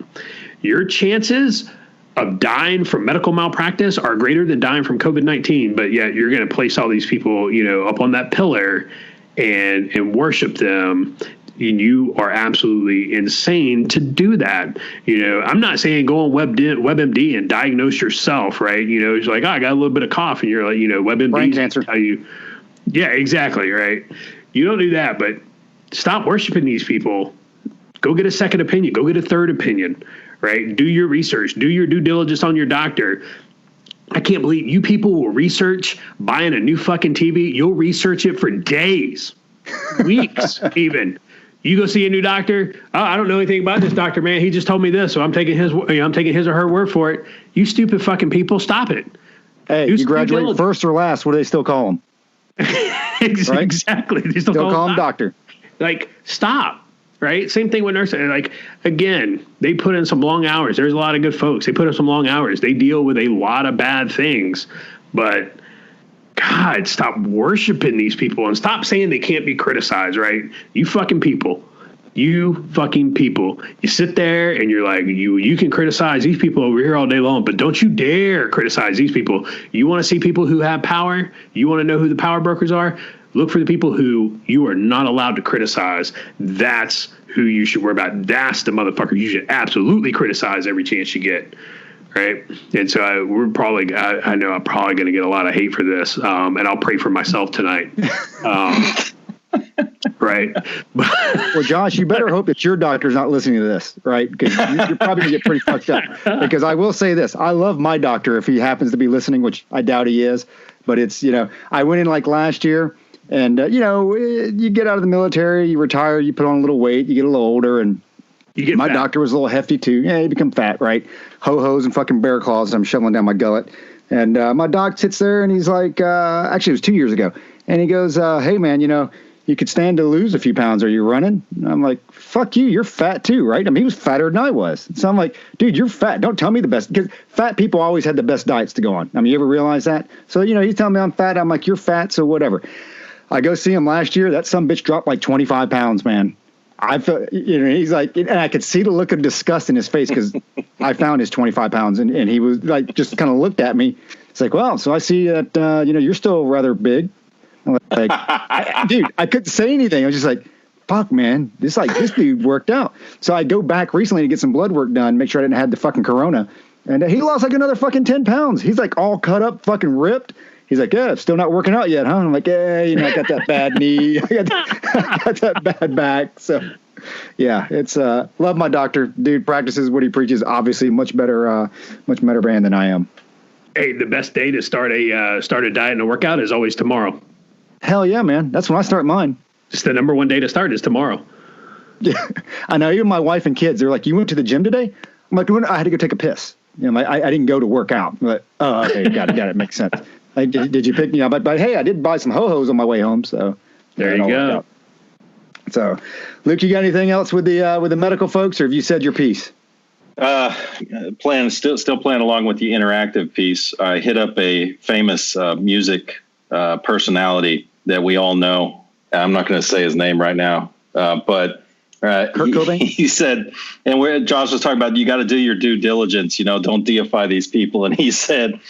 Your chances of dying from medical malpractice are greater than dying from COVID-19, but yet you're going to place all these people, up on that pillar and worship them. And you are absolutely insane to do that. I'm not saying go on WebMD and diagnose yourself, right? It's like, I got a little bit of cough, and you're like, WebMD brain cancer. Tell you, yeah, exactly, right? You don't do that, but stop worshiping these people. Go get a second opinion. Go get a third opinion, right? Do your research. Do your due diligence on your doctor. I can't believe you people will research buying a new fucking TV. You'll research it for days, weeks, even. You go see a new doctor. Oh, I don't know anything about this doctor, man. He just told me this, so I'm taking his or her word for it. You stupid fucking people, stop it. Hey, you graduate first or last. What do they still call them? Right? Exactly. They still call them doctor. Like, stop. Right? Same thing with nursing. Like, again, they put in some long hours. There's a lot of good folks. They put in some long hours. They deal with a lot of bad things. But God, stop worshiping these people and stop saying they can't be criticized, right? You fucking people. You fucking people. You sit there and you're like, you can criticize these people over here all day long, but don't you dare criticize these people. You want to see people who have power? You want to know who the power brokers are? Look for the people who you are not allowed to criticize. That's who you should worry about. That's the motherfucker you should absolutely criticize every chance you get. Right. And so I know I'm probably going to get a lot of hate for this. And I'll pray for myself tonight. Right. Well, Josh, you better hope that your doctor's not listening to this. Right. Because you're probably going to get pretty fucked up. Because I will say this. I love my doctor if he happens to be listening, which I doubt he is. But it's, I went in like last year. And, you get out of the military, you retire, you put on a little weight, you get a little older, and my doctor was a little hefty too. Yeah, you become fat, right? Ho-hos and fucking bear claws I'm shoveling down my gullet. And my doc sits there and he's like, actually it was 2 years ago. And he goes, hey man, you could stand to lose a few pounds. Are you running? And I'm like, fuck you, you're fat too, right? I mean, he was fatter than I was. So I'm like, dude, you're fat. Don't tell me the best, because fat people always had the best diets to go on. I mean, you ever realize that? So, he's telling me I'm fat. I'm like, you're fat, so whatever. I go see him last year. That some bitch dropped like 25 pounds, man. I felt, he's like, and I could see the look of disgust in his face because I found his 25 pounds and he was like, just kind of looked at me. It's like, well, so I see that, you're still rather big. I'm like, dude, I couldn't say anything. I was just like, fuck, man, this dude worked out. So I go back recently to get some blood work done, make sure I didn't have the fucking corona. And he lost like another fucking 10 pounds. He's like all cut up, fucking ripped. He's like, yeah, still not working out yet, huh? I'm like, yeah, I got that bad knee. I got that bad back. So, yeah, it's love my doctor. Dude practices what he preaches. Obviously, much better man than I am. Hey, the best day to start a diet and a workout is always tomorrow. Hell yeah, man. That's when I start mine. Just the number one day to start is tomorrow. Yeah, I know. Even my wife and kids, they're like, you went to the gym today? I'm like, I had to go take a piss. I didn't go to work out. I'm like, oh, okay, got it. Makes sense. Did you pick me up? But hey, I did buy some ho-hos on my way home. So there you go. So, Luke, you got anything else with the medical folks, or have you said your piece? Still playing along with the interactive piece. I hit up a famous music personality that we all know. I'm not going to say his name right now, but Kurt Cobain? He said, and where Josh was talking about, you got to do your due diligence. Don't deify these people. And he said,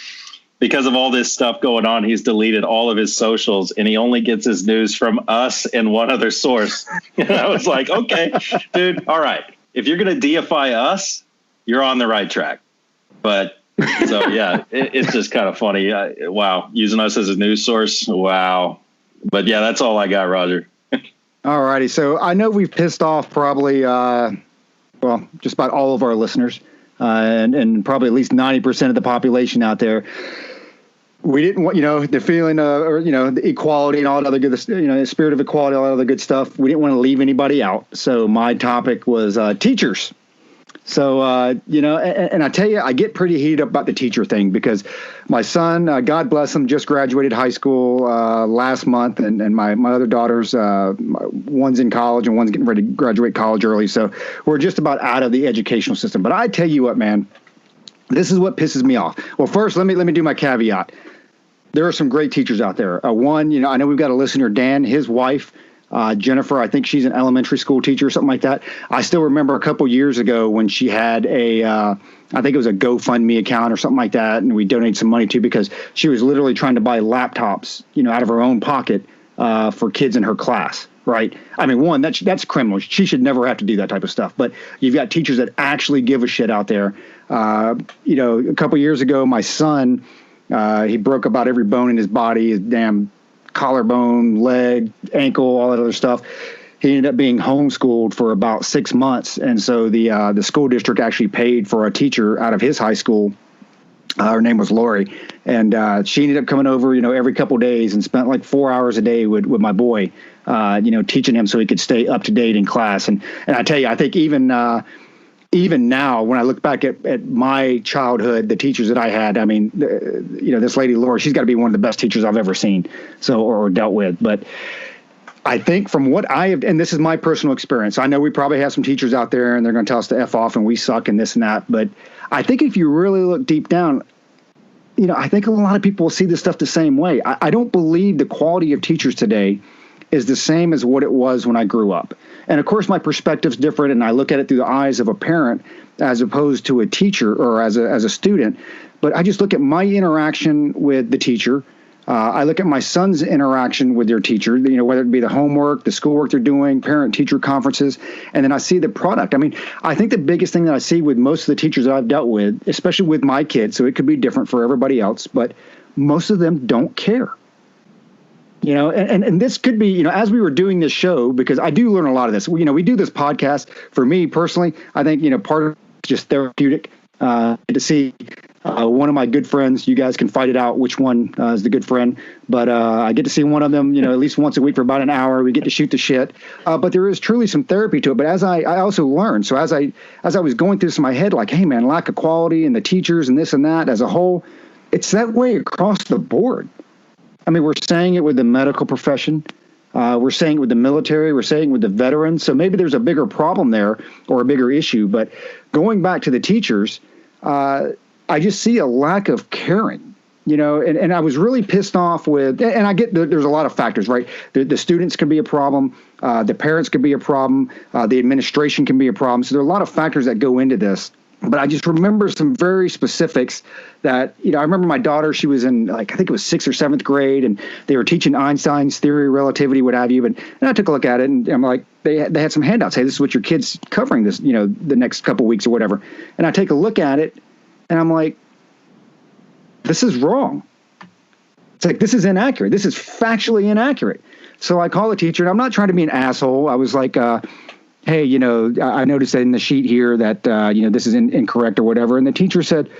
because of all this stuff going on, he's deleted all of his socials and he only gets his news from us and one other source. And I was like, okay, dude, all right. If you're going to deify us, you're on the right track. But so, yeah, it's just kind of funny. Wow. Using us as a news source. Wow. But yeah, that's all I got, Roger. All righty. So I know we've pissed off probably, just about all of our listeners and probably at least 90% of the population out there. We didn't want, the feeling the equality and all that other good, the spirit of equality, all that other good stuff. We didn't want to leave anybody out. So my topic was teachers. So, and I tell you, I get pretty heated up about the teacher thing because my son, God bless him, just graduated high school last month. And my other daughters, one's in college and one's getting ready to graduate college early. So we're just about out of the educational system. But I tell you what, man, this is what pisses me off. Well, first, let me do my caveat. There are some great teachers out there. One, I know we've got a listener, Dan, his wife, Jennifer, I think she's an elementary school teacher or something like that. I still remember a couple years ago when she had I think it was a GoFundMe account or something like that, and we donated some money to, because she was literally trying to buy laptops, out of her own pocket for kids in her class, right? I mean, one, that's criminal. She should never have to do that type of stuff. But you've got teachers that actually give a shit out there. A couple years ago, my son, he broke about every bone in his body, his damn collarbone, leg, ankle, all that other stuff. He ended up being homeschooled for about 6 months. And so the school district actually paid for a teacher out of his high school. Her name was Lori. And she ended up coming over, every couple of days, and spent like 4 hours a day with my boy, teaching him so he could stay up to date in class. And I tell you, I think even now, when I look back at my childhood, the teachers that I had, I mean, this lady, Laura, she's got to be one of the best teachers I've ever seen, or dealt with. But I think from what I have, and this is my personal experience, I know we probably have some teachers out there and they're going to tell us to F off and we suck and this and that. But I think if you really look deep down, I think a lot of people will see this stuff the same way. I don't believe the quality of teachers today is the same as what it was when I grew up. And of course, my perspective's different, and I look at it through the eyes of a parent as opposed to a teacher or as a student. But I just look at my interaction with the teacher. I look at my son's interaction with their teacher, whether it be the homework, the schoolwork they're doing, parent-teacher conferences, and then I see the product. I mean, I think the biggest thing that I see with most of the teachers that I've dealt with, especially with my kids, so it could be different for everybody else, but most of them don't care. And this could be, as we were doing this show, because I do learn a lot of this. We do this podcast. For me personally, I think, part of it's just therapeutic to see one of my good friends. You guys can fight it out which one is the good friend. But I get to see one of them, at least once a week for about an hour. We get to shoot the shit. But there is truly some therapy to it. But as I also learned, so as I was going through this in my head, like, hey, man, lack of quality and the teachers and this and that as a whole, it's that way across the board. I mean, we're saying it with the medical profession. We're saying it with the military. We're saying it with the veterans. So maybe there's a bigger problem there or a bigger issue. But going back to the teachers, I just see a lack of caring, and I was really pissed off with, and I get there's a lot of factors, right? The students can be a problem. The parents can be a problem. The administration can be a problem. So there are a lot of factors that go into this. But I just remember some very specifics that, I remember my daughter, she was in, I think it was 6th or 7th grade, and they were teaching Einstein's theory of relativity, what have you. And I took a look at it, and I'm like, they had some handouts. Hey, this is what your kid's covering this, the next couple weeks or whatever. And I take a look at it, and I'm like, this is wrong. It's like, this is inaccurate. This is factually inaccurate. So I call the teacher, and I'm not trying to be an asshole. I was like, hey, I noticed that in the sheet here that, this is incorrect or whatever. And the teacher said,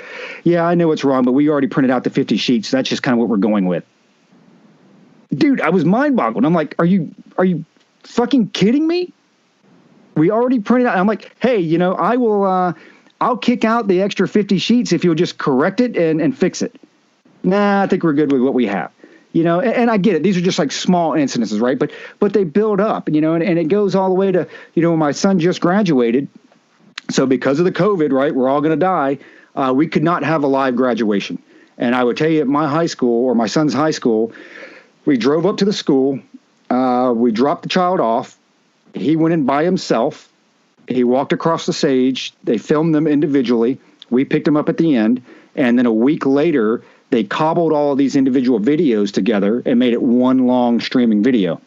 yeah, I know it's wrong, but we already printed out the 50 sheets. So that's just kind of what we're going with. Dude, I was mind boggled. I'm like, are you fucking kidding me? We already printed out. I'm like, hey, I will, I'll kick out the extra 50 sheets if you'll just correct it and fix it. Nah, I think we're good with what we have. And I get it. These are just like small incidences, right? But they build up, and it goes all the way to, when my son just graduated. So because of the COVID, right, we're all going to die. We could not have a live graduation. And I would tell you at my high school, or my son's high school, we drove up to the school. We dropped the child off. He went in by himself. He walked across the stage. They filmed them individually. We picked them up at the end. And then a week later, they cobbled all of these individual videos together and made it one long streaming video,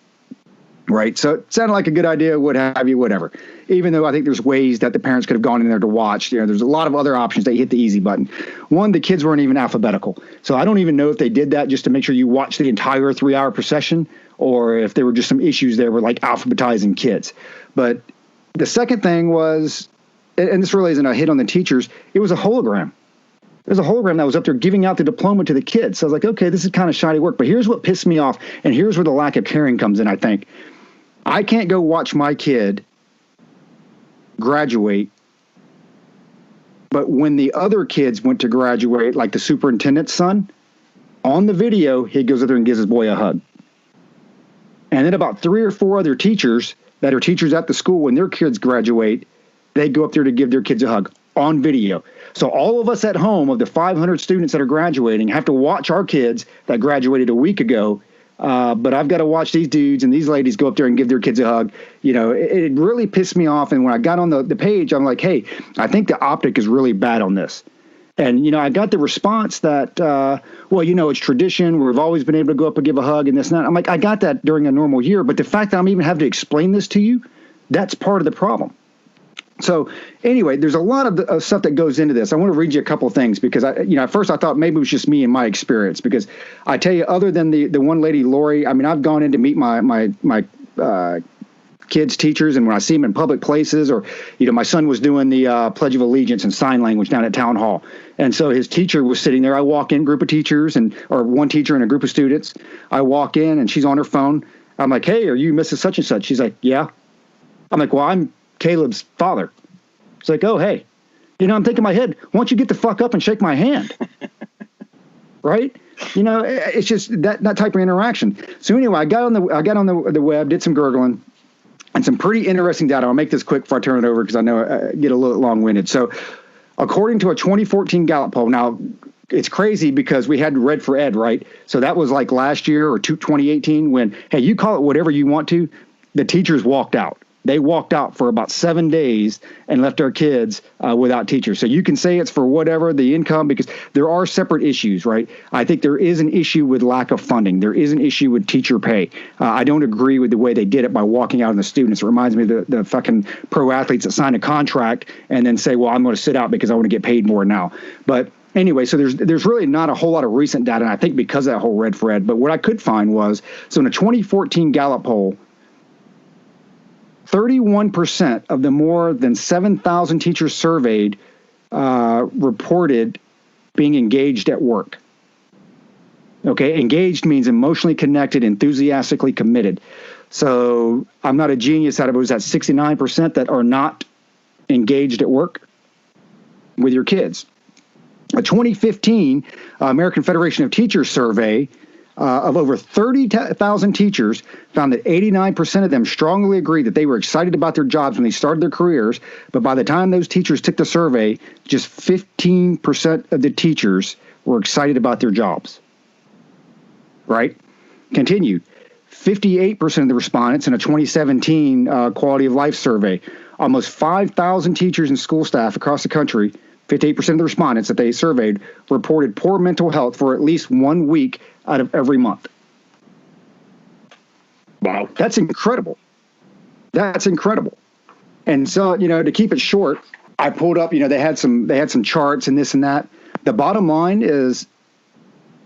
right? So it sounded like a good idea, what have you, whatever. Even though I think there's ways that the parents could have gone in there to watch. There's a lot of other options. They hit the easy button. One, the kids weren't even alphabetical. So I don't even know if they did that just to make sure you watch the entire 3-hour procession, or if there were just some issues there with like alphabetizing kids. But the second thing was, and this really isn't a hit on the teachers, it was a hologram. There's a hologram that was up there giving out the diploma to the kids. So I was like, okay, this is kind of shoddy work. But here's what pissed me off, and here's where the lack of caring comes in, I think. I can't go watch my kid graduate, but when the other kids went to graduate, like the superintendent's son, on the video, he goes up there and gives his boy a hug. And then about 3 or 4 other teachers that are teachers at the school, when their kids graduate, they go up there to give their kids a hug. on video. So all of us at home, of the 500 students that are graduating, have to watch our kids that graduated a week ago. But I've got to watch these dudes and these ladies go up there and give their kids a hug. It really pissed me off. And when I got on the page, I'm like, hey, I think the optic is really bad on this. And, I got the response that, it's tradition. We've always been able to go up and give a hug and this and that. I'm like, I got that during a normal year. But the fact that I'm even having to explain this to you, that's part of the problem. So anyway, there's a lot of stuff that goes into this. I want to read you a couple of things because at first I thought maybe it was just me and my experience, because I tell you, other than the one lady, Lori, I've gone in to meet my kids' teachers, and when I see them in public places, or, my son was doing the Pledge of Allegiance in sign language down at town hall. And so his teacher was sitting there. I walk in, group of teachers or one teacher and a group of students. I walk in and she's on her phone. I'm like, hey, are you Mrs. Such and Such? She's like, yeah. I'm like, well, I'm Caleb's father. It's like, oh, hey, I'm thinking in my head, why don't you get the fuck up and shake my hand? Right? It's just that type of interaction. So anyway, I got on the web, did some gurgling, and some pretty interesting data. I'll make this quick before I turn it over because I know I get a little long-winded. So according to a 2014 Gallup poll, now it's crazy because we had Red for Ed, right? So that was like last year or 2018 when, hey, you call it whatever you want to, the teachers walked out. They walked out for about 7 days and left our kids without teachers. So you can say it's for whatever, the income, because there are separate issues, right? I think there is an issue with lack of funding. There is an issue with teacher pay. I don't agree with the way they did it by walking out on the students. It reminds me of the fucking pro athletes that sign a contract and then say, well, I'm going to sit out because I want to get paid more now. But anyway, so there's really not a whole lot of recent data, and I think because of that whole Red for Ed. But what I could find was, so in a 2014 Gallup poll, 31% of the more than 7,000 teachers surveyed reported being engaged at work. Okay, engaged means emotionally connected, enthusiastically committed. So I'm not a genius out of it. Was that 69% that are not engaged at work with your kids? A 2015 American Federation of Teachers survey of over 30,000 teachers found that 89% of them strongly agreed that they were excited about their jobs when they started their careers. But by the time those teachers took the survey, just 15% of the teachers were excited about their jobs. Right? Continued. 58% of the respondents in a 2017 quality of life survey, almost 5,000 teachers and school staff across the country, 58% of the respondents that they surveyed reported poor mental health for at least 1 week out of every month. Wow. That's incredible. That's incredible. And so, to keep it short, I pulled up, they had some charts and this and that. The bottom line is,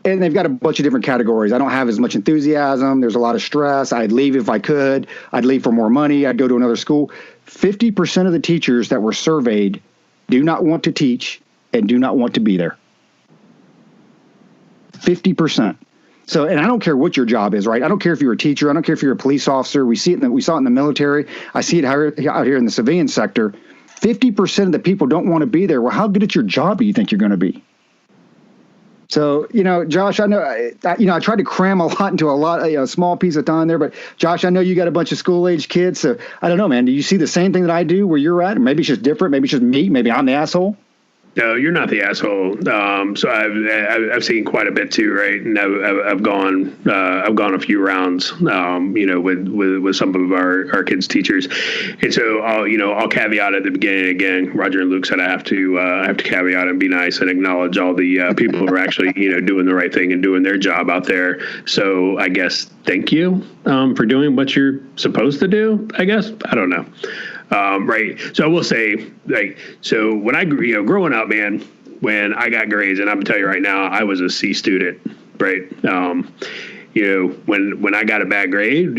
and they've got a bunch of different categories. I don't have as much enthusiasm. There's a lot of stress. I'd leave if I could. I'd leave for more money. I'd go to another school. 50% of the teachers that were surveyed do not want to teach and do not want to be there. 50%. So, and I don't care what your job is, right? I don't care if you're a teacher. I don't care if you're a police officer. We saw it in the military. I see it out here in the civilian sector. 50% of the people don't want to be there. Well, how good at your job do you think you're going to be? So, Josh, I know, I tried to cram a lot into a small piece of time there, but Josh, I know you got a bunch of school age kids. So I don't know, man, do you see the same thing that I do where you're at? Maybe it's just different. Maybe it's just me. Maybe I'm the asshole. No, you're not the asshole. So I've seen quite a bit too, right? And I've gone a few rounds, with some of our kids' teachers, and so I'll caveat at the beginning again. Roger and Luke said I have to caveat and be nice and acknowledge all the people who are actually doing the right thing and doing their job out there. So I guess thank you for doing what you're supposed to do. I guess I don't know. Right. So I will say, so when I grew, growing up, man, when I got grades, and I'm gonna tell you right now, I was a C student, right? When I got a bad grade,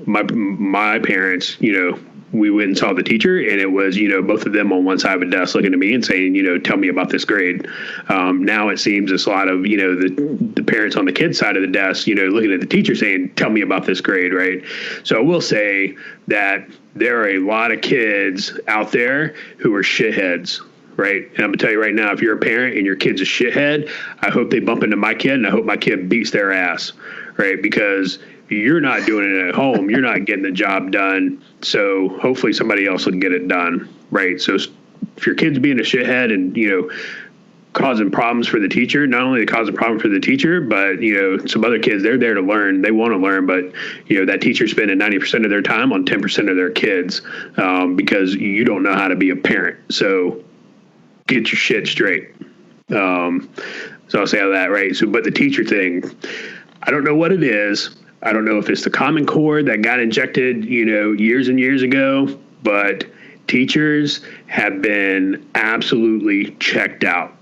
my parents, we went and saw the teacher, and it was, both of them on one side of a desk looking at me and saying, tell me about this grade. Now it seems it's a lot of, the parents on the kid's side of the desk, looking at the teacher saying, tell me about this grade, right? So I will say that there are a lot of kids out there who are shitheads, right? And I'm going to tell you right now, if you're a parent and your kid's a shithead, I hope they bump into my kid, and I hope my kid beats their ass, right? Because you're not doing it at home. You're not getting the job done. So hopefully somebody else will get it done, right? So if your kid's being a shithead and, causing problems for the teacher, not only causing a problem for the teacher, but, some other kids, they're there to learn. They want to learn, but, that teacher's spending 90% of their time on 10% of their kids because you don't know how to be a parent. So get your shit straight. So I'll say all that, right? So, but the teacher thing, I don't know what it is. I don't know if it's the Common Core that got injected, years and years ago, but teachers have been absolutely checked out.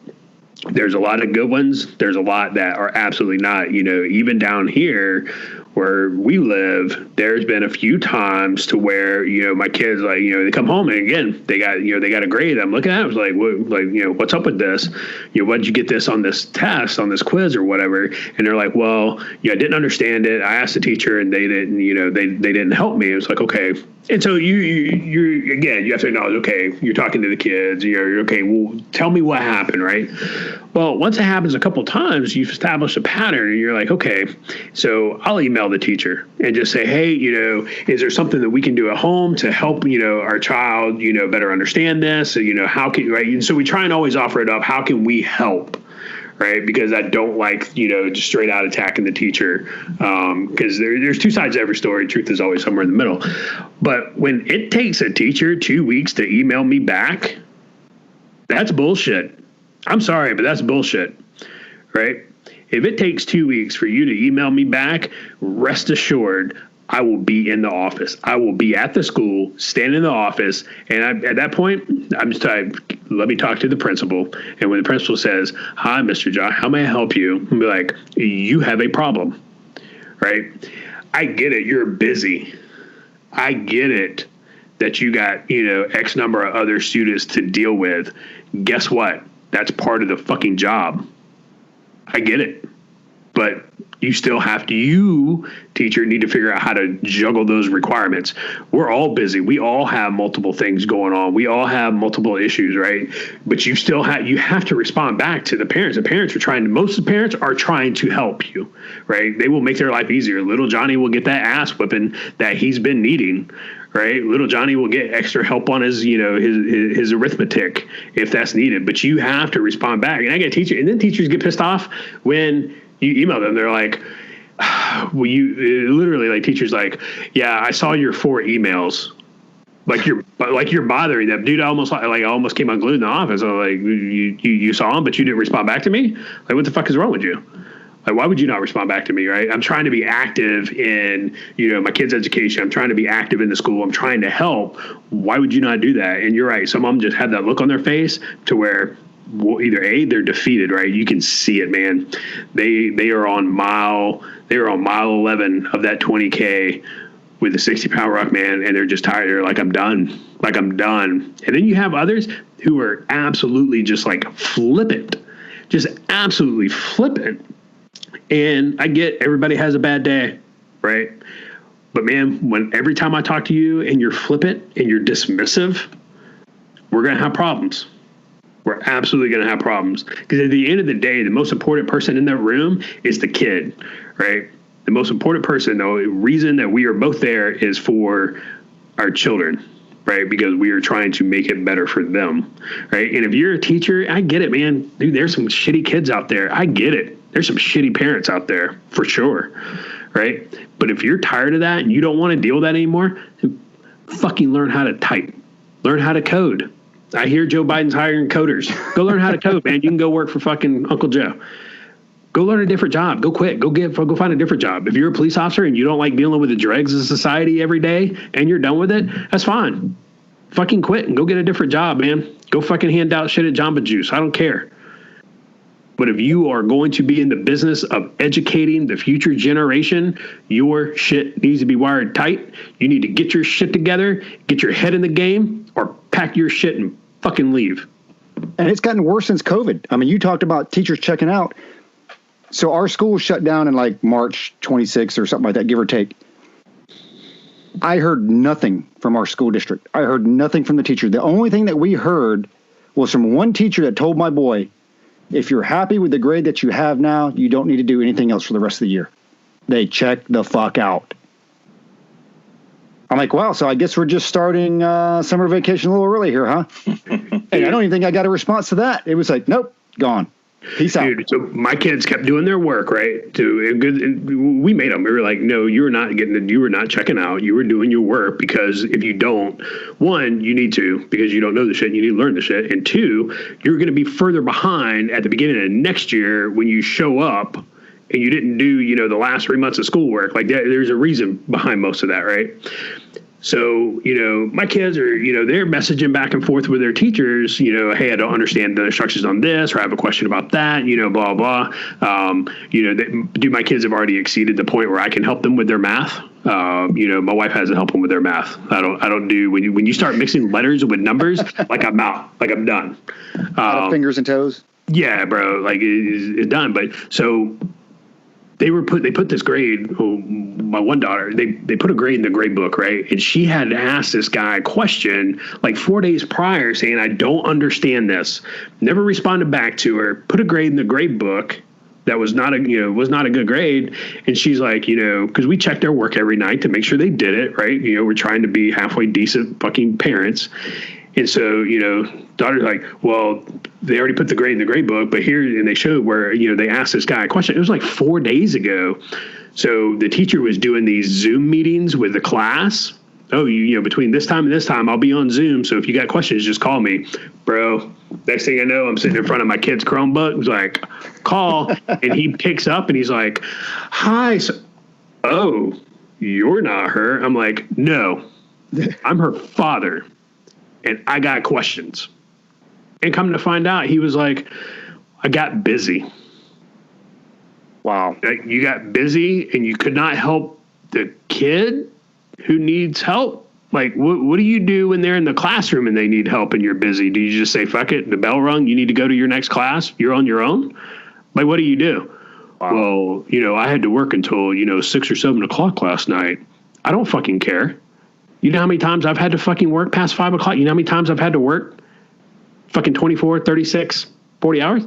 There's a lot of good ones. There's a lot that are absolutely not. Even down here where we live, there's been a few times to where, my kids, like, they come home and again, they got a grade. I'm looking at it, I was like, what's up with this? What did you get this on this test, on this quiz or whatever? And they're like, well, I didn't understand it. I asked the teacher and they didn't, they didn't help me. It was like, okay. And so you again, you have to acknowledge, okay, you're talking to the kids, you're okay, well, tell me what happened, right? Well, once it happens a couple of times, you've established a pattern and you're like, okay, so I'll email the teacher and just say, hey, is there something that we can do at home to help, our child, better understand this? How can, right? And so we try and always offer it up. How can we help? Right. Because I don't like, just straight out attacking the teacher because there's two sides to every story. Truth is always somewhere in the middle. But when it takes a teacher 2 weeks to email me back, that's bullshit. I'm sorry, but that's bullshit. Right. If it takes 2 weeks for you to email me back, rest assured, I will be in the office. I will be at the school, stand in the office, and at that point, I'm just like, let me talk to the principal. And when the principal says, hi, Mr. John, how may I help you? I'll be like, you have a problem, right? I get it. You're busy. I get it that you got, X number of other students to deal with. Guess what? That's part of the fucking job. I get it. But you still have to, you, teacher, need to figure out how to juggle those requirements. We're all busy. We all have multiple things going on. We all have multiple issues, right? But you still have to respond back to the parents. The parents are most of the parents are trying to help you, right? They will make their life easier. Little Johnny will get that ass whipping that he's been needing, right? Little Johnny will get extra help on his, his arithmetic if that's needed. But you have to respond back. And I get teachers, and then teachers get pissed off when you email them. They're like, well, literally, like, teachers like, yeah, I saw your 4 emails. Like you're bothering them, dude. I almost came unglued in the office. I was like, you saw them, but you didn't respond back to me. Like, what the fuck is wrong with you? Like, why would you not respond back to me, right? I'm trying to be active in, my kids' education. I'm trying to be active in the school. I'm trying to help. Why would you not do that? And you're right. Some of them just have that look on their face to where, well, either A, they're defeated, right? You can see it, man. They are on mile 11 of that 20K with a 60-pound ruck, man, and they're just tired. They're like, I'm done. And then you have others who are absolutely just like flippant, just absolutely flippant. And I get everybody has a bad day, right? But man, every time I talk to you and you're flippant and you're dismissive, we're going to have problems. We're absolutely going to have problems because at the end of the day, the most important person in that room is the kid, right? The most important person, the reason that we are both there is for our children, right? Because we are trying to make it better for them, right? And if you're a teacher, I get it, man. Dude, there's some shitty kids out there. I get it. There's some shitty parents out there for sure, right? But if you're tired of that and you don't want to deal with that anymore, fucking learn how to type, learn how to code. I hear Joe Biden's hiring coders. Go learn how to code, man. You can go work for fucking Uncle Joe. Go learn a different job. Go quit. Go find a different job. If you're a police officer and you don't like dealing with the dregs of society every day and you're done with it, that's fine. Fucking quit and go get a different job, man. Go fucking hand out shit at Jamba Juice. I don't care. But if you are going to be in the business of educating the future generation, your shit needs to be wired tight. You need to get your shit together, get your head in the game, or pack your shit and fucking leave. And it's gotten worse since COVID. I mean, you talked about teachers checking out. So our school shut down in like March 26th or something like that, give or take. I heard nothing from our school district. I heard nothing from the teacher. The only thing that we heard was from one teacher that told my boy, if you're happy with the grade that you have now, you don't need to do anything else for the rest of the year. They checked the fuck out. I'm like, wow, so I guess we're just starting summer vacation a little early here, huh? Hey, I don't even think I got a response to that. It was like, nope, gone. Peace out. Dude, so my kids kept doing their work, right? We made them. We were like, no, you were not checking out. You were doing your work, because if you don't, one, you need to, because you don't know the shit, and you need to learn the shit. And two, you're going to be further behind at the beginning of next year when you show up and you didn't do, the last 3 months of schoolwork. Like there's a reason behind most of that, right? So, my kids are, they're messaging back and forth with their teachers, hey, I don't understand the instructions on this, or I have a question about that, blah, blah. My kids have already exceeded the point where I can help them with their math. My wife has to help them with their math. I don't do, when you start mixing letters with numbers, like I'm out, like I'm done. Fingers and toes. Yeah, bro, like it's done. But so they put this grade. My one daughter, they put a grade in the grade book, right? And she had to ask this guy a question like 4 days prior, saying, I don't understand this. Never responded back to her. Put a grade in the grade book that was not a good grade. And she's like, because we check their work every night to make sure they did it, right? We're trying to be halfway decent fucking parents. And so, daughter's like, well, they already put the grade in the grade book, but here, and they showed where, they asked this guy a question. It was like 4 days ago. So the teacher was doing these Zoom meetings with the class. Oh, between this time and this time, I'll be on Zoom. So if you got questions, just call me, bro. Next thing I know, I'm sitting in front of my kid's Chromebook. It was like, call. And he picks up and he's like, hi. Oh, you're not her. I'm like, no, I'm her father. And I got questions. And come to find out, he was like, I got busy. Wow. You got busy and you could not help the kid who needs help? Like, what do you do when they're in the classroom and they need help and you're busy? Do you just say, fuck it, the bell rung, you need to go to your next class, you're on your own? Like, what do you do? Wow. Well, I had to work until, 6 or 7 o'clock last night. I don't fucking care. You know how many times I've had to fucking work past 5 o'clock? You know how many times I've had to work fucking 24, 36, 40 hours?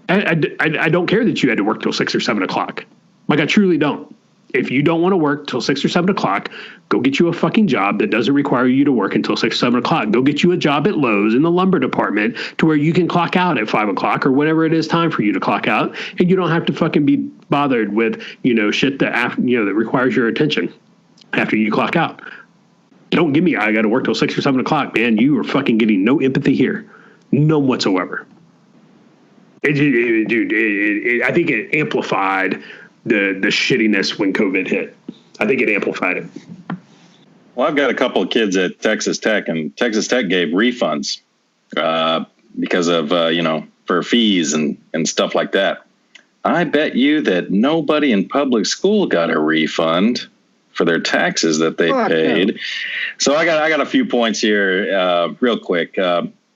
I don't care that you had to work till 6 or 7 o'clock. Like, I truly don't. If you don't want to work till 6 or 7 o'clock, go get you a fucking job that doesn't require you to work until 6 or 7 o'clock. Go get you a job at Lowe's in the lumber department to where you can clock out at 5 o'clock or whenever it is time for you to clock out. And you don't have to fucking be bothered with, shit that, that requires your attention after you clock out. Don't give me, I got to work till 6 or 7 o'clock, man. You are fucking getting no empathy here. None whatsoever. I think it amplified the shittiness when COVID hit. I think it amplified it. Well, I've got a couple of kids at Texas Tech, and Texas Tech gave refunds because of, for fees and stuff like that. I bet you that nobody in public school got a refund for their taxes that they paid. No. So I got a few points here real quick.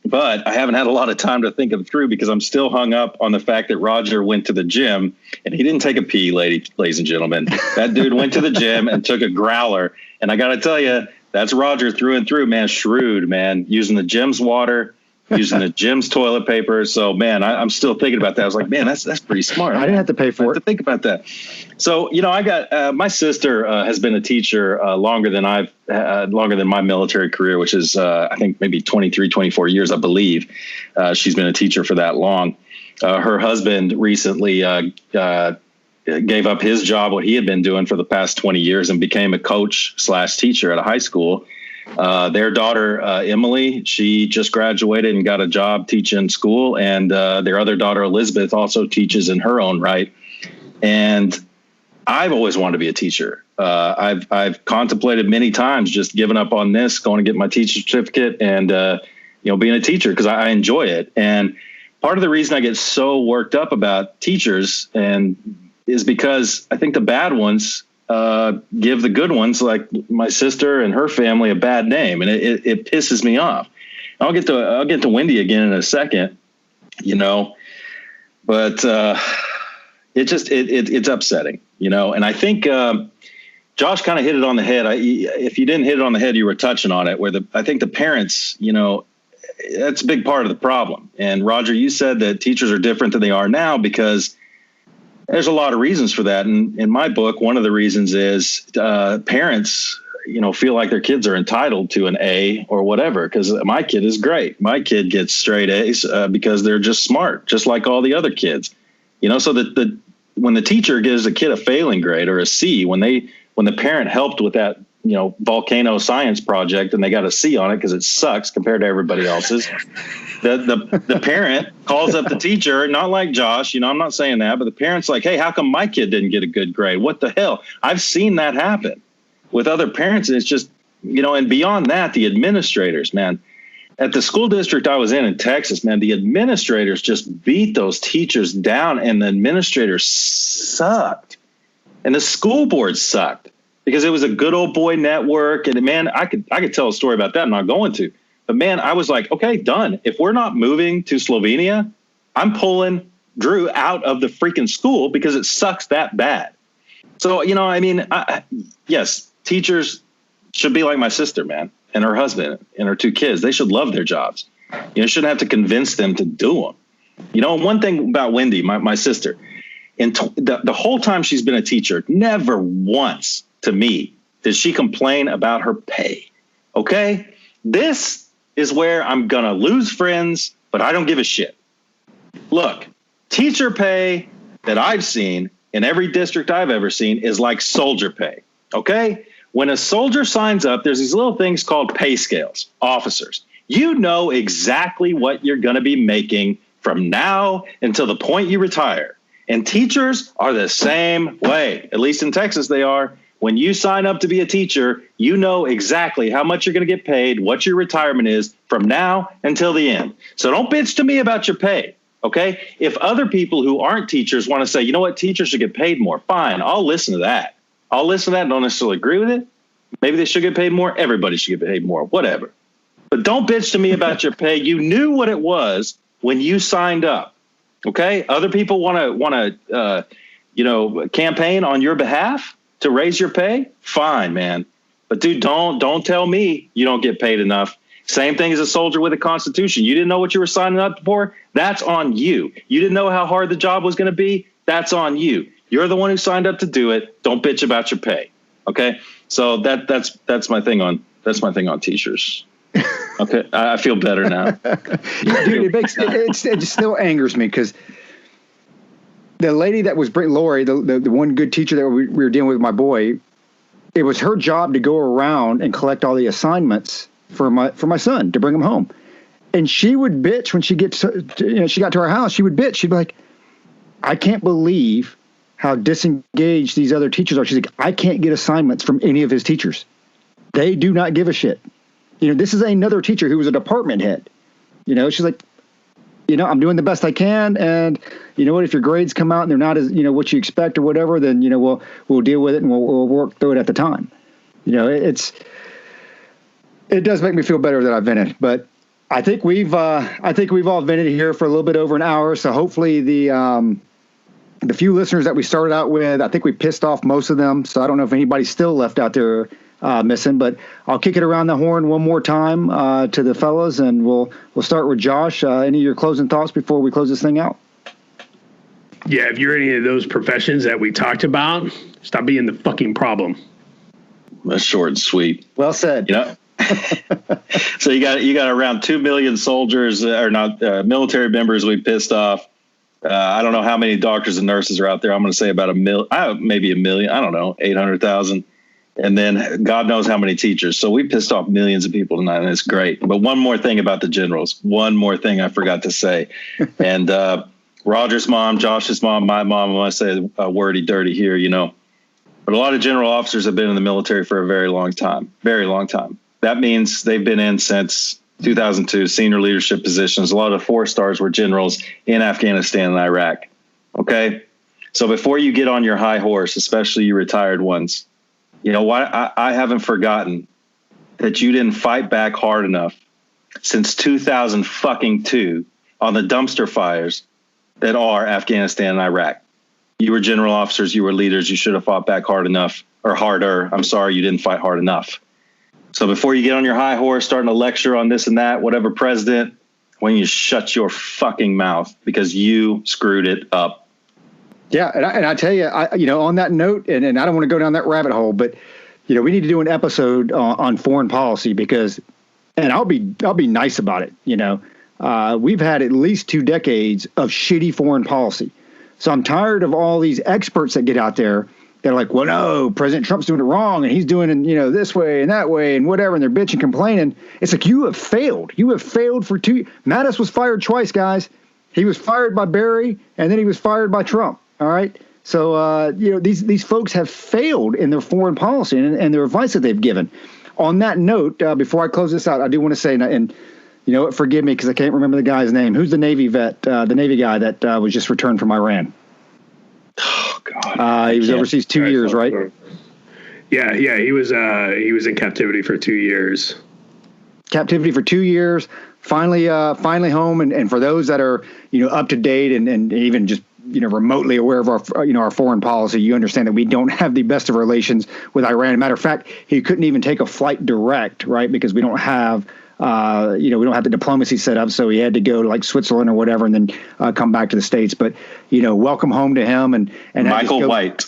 But I haven't had a lot of time to think them through because I'm still hung up on the fact that Roger went to the gym and he didn't take a pee, ladies and gentlemen. That dude went to the gym and took a growler. And I got to tell you, that's Roger through and through, man. Shrewd, man. Using the gym's water, using the gym's toilet paper. So, man, I'm still thinking about that. I was like, man, that's pretty smart. I didn't have to pay for it. To think about that. So, I got my sister has been a teacher longer than my military career, which is, I think, maybe 23, 24 years, I believe. She's been a teacher for that long. Her husband recently gave up his job, what he had been doing for the past 20 years, and became a coach/teacher at a high school. Their daughter, Emily, she just graduated and got a job teaching school. And their other daughter, Elizabeth, also teaches in her own right. And I've always wanted to be a teacher. I've contemplated many times just giving up on this, going to get my teacher certificate and, being a teacher because I enjoy it. And part of the reason I get so worked up about teachers is because I think the bad ones give the good ones, like my sister and her family, a bad name, and it pisses me off. I'll get to Wendy again in a second, but it's upsetting, and I think Josh kind of hit it on the head. If you didn't hit it on the head, you were touching on it. I think the parents, that's a big part of the problem. And Roger, you said that teachers are different than they are now because there's a lot of reasons for that. And in my book, one of the reasons is parents, feel like their kids are entitled to an A or whatever, because my kid is great. My kid gets straight A's because they're just smart, just like all the other kids. So that when the teacher gives a kid a failing grade or a C, when the parent helped with that, volcano science project and they got a C on it because it sucks compared to everybody else's, the parent calls up the teacher, not like Josh, I'm not saying that, but the parent's like, hey, how come my kid didn't get a good grade? What the hell? I've seen that happen with other parents. And it's just, and beyond that, the administrators, man, at the school district I was in Texas, man, the administrators just beat those teachers down, and the administrators sucked, and the school board sucked. Because it was a good old boy network. And man, I could tell a story about that. I'm not going to. But man, I was like, okay, done. If we're not moving to Slovenia, I'm pulling Drew out of the freaking school because it sucks that bad. So, yes, teachers should be like my sister, man, and her husband and her 2 kids. They should love their jobs. You shouldn't have to convince them to do them. One thing about Wendy, my sister, and the whole time she's been a teacher, never once to me did she complain about her pay. Okay? This is where I'm going to lose friends, but I don't give a shit. Look, teacher pay that I've seen in every district I've ever seen is like soldier pay. Okay? When a soldier signs up, there's these little things called pay scales, officers. You know exactly what you're going to be making from now until the point you retire. And teachers are the same way. At least in Texas, they are. When you sign up to be a teacher, you know exactly how much you're going to get paid, what your retirement is from now until the end. So don't bitch to me about your pay, okay? If other people who aren't teachers want to say, you know what, teachers should get paid more, fine, I'll listen to that. I'll listen to that and don't necessarily agree with it. Maybe they should get paid more. Everybody should get paid more, whatever. But don't bitch to me about your pay. You knew what it was when you signed up, okay? Other people want to campaign on your behalf to raise your pay, fine, man. But dude, don't tell me you don't get paid enough. Same thing as a soldier with a constitution. You didn't know what you were signing up for? That's on you. You didn't know how hard the job was going to be? That's on you. You're the one who signed up to do it. Don't bitch about your pay. Okay? So that's my thing on teachers. Okay, I feel better now. Dude, it still angers me because the lady that was Lori, the one good teacher that we were dealing with my boy, it was her job to go around and collect all the assignments for my son to bring him home. And she would bitch when she got to our house. She would bitch. She'd be like, I can't believe how disengaged these other teachers are. She's like, I can't get assignments from any of his teachers. They do not give a shit. This is another teacher who was a department head. She's like, I'm doing the best I can, and you know what? If your grades come out and they're not as what you expect or whatever, then we'll deal with it and we'll work through it at the time. It does make me feel better that I've vented, but I think we've all vented here for a little bit over an hour. So hopefully the few listeners that we started out with, I think we pissed off most of them. So I don't know if anybody's still left out there missing, but I'll kick it around the horn one more time to the fellas, and we'll start with Josh. Any of your closing thoughts before we close this thing out? Yeah, if you're any of those professions that we talked about, stop being the fucking problem. That's short and sweet. Well said. So you got around 2 million soldiers or not military members we pissed off. I don't know how many doctors and nurses are out there. I'm going to say about maybe a million. I don't know, 800,000. And then God knows how many teachers. So we pissed off millions of people tonight, and it's great. But one more thing about the generals. One more thing I forgot to say. And Roger's mom, Josh's mom, my mom, when I say wordy dirty here, But a lot of general officers have been in the military for a very long time. Very long time. That means they've been in since 2002, senior leadership positions. A lot of 4-stars were generals in Afghanistan and Iraq. Okay? So before you get on your high horse, especially you retired ones, I haven't forgotten that you didn't fight back hard enough since 2002 on the dumpster fires that are Afghanistan and Iraq. You were general officers, you were leaders, you should have fought back hard enough, or harder. I'm sorry, you didn't fight hard enough. So before you get on your high horse, starting to lecture on this and that, whatever president, when you shut your fucking mouth because you screwed it up. Yeah, and I tell you, on that note, and I don't want to go down that rabbit hole, but we need to do an episode on foreign policy because, and I'll be nice about it. We've had at least 2 decades of shitty foreign policy. So I'm tired of all these experts that get out there that are like, well, no, President Trump's doing it wrong and he's doing it, this way and that way and whatever. And they're bitching, complaining. It's like, you have failed. You have failed for 2. Mattis was fired twice, guys. He was fired by Barry and then he was fired by Trump. All right. So, these folks have failed in their foreign policy and their advice that they've given. On that note, before I close this out, I do want to say, and forgive me because I can't remember the guy's name. Who's the Navy vet, the Navy guy that was just returned from Iran? Oh, God. He was overseas 2 years, right? Yeah. He was in captivity for 2 years. Captivity for 2 years. Finally home. And for those that are, up to date and even just, remotely aware of our foreign policy, you understand that we don't have the best of relations with Iran. Matter of fact, he couldn't even take a flight direct, right? Because we don't have, we don't have the diplomacy set up. So he had to go to like Switzerland or whatever and then come back to the States. But, welcome home to him. And Michael White.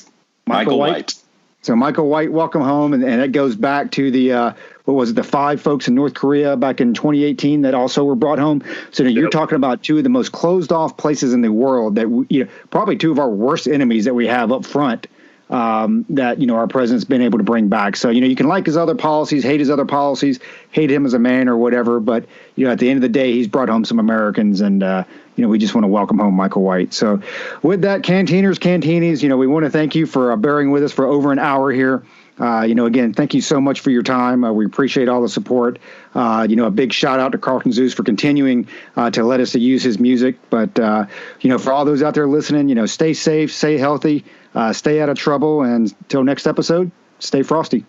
So Michael White, welcome home. And that goes back to the, the 5 folks in North Korea back in 2018 that also were brought home. So you're talking about 2 of the most closed off places in the world that, probably 2 of our worst enemies that we have up front that, our president's been able to bring back. So, you can like his other policies, hate his other policies, hate him as a man or whatever. But, at the end of the day, he's brought home some Americans and, we just want to welcome home Michael White. So with that, Canteeners, Canteenies, we want to thank you for bearing with us for over an hour here. Again, thank you so much for your time. We appreciate all the support. A big shout out to Carlton Zeus for continuing to let us use his music. But, for all those out there listening, stay safe, stay healthy, stay out of trouble. And until next episode, stay frosty.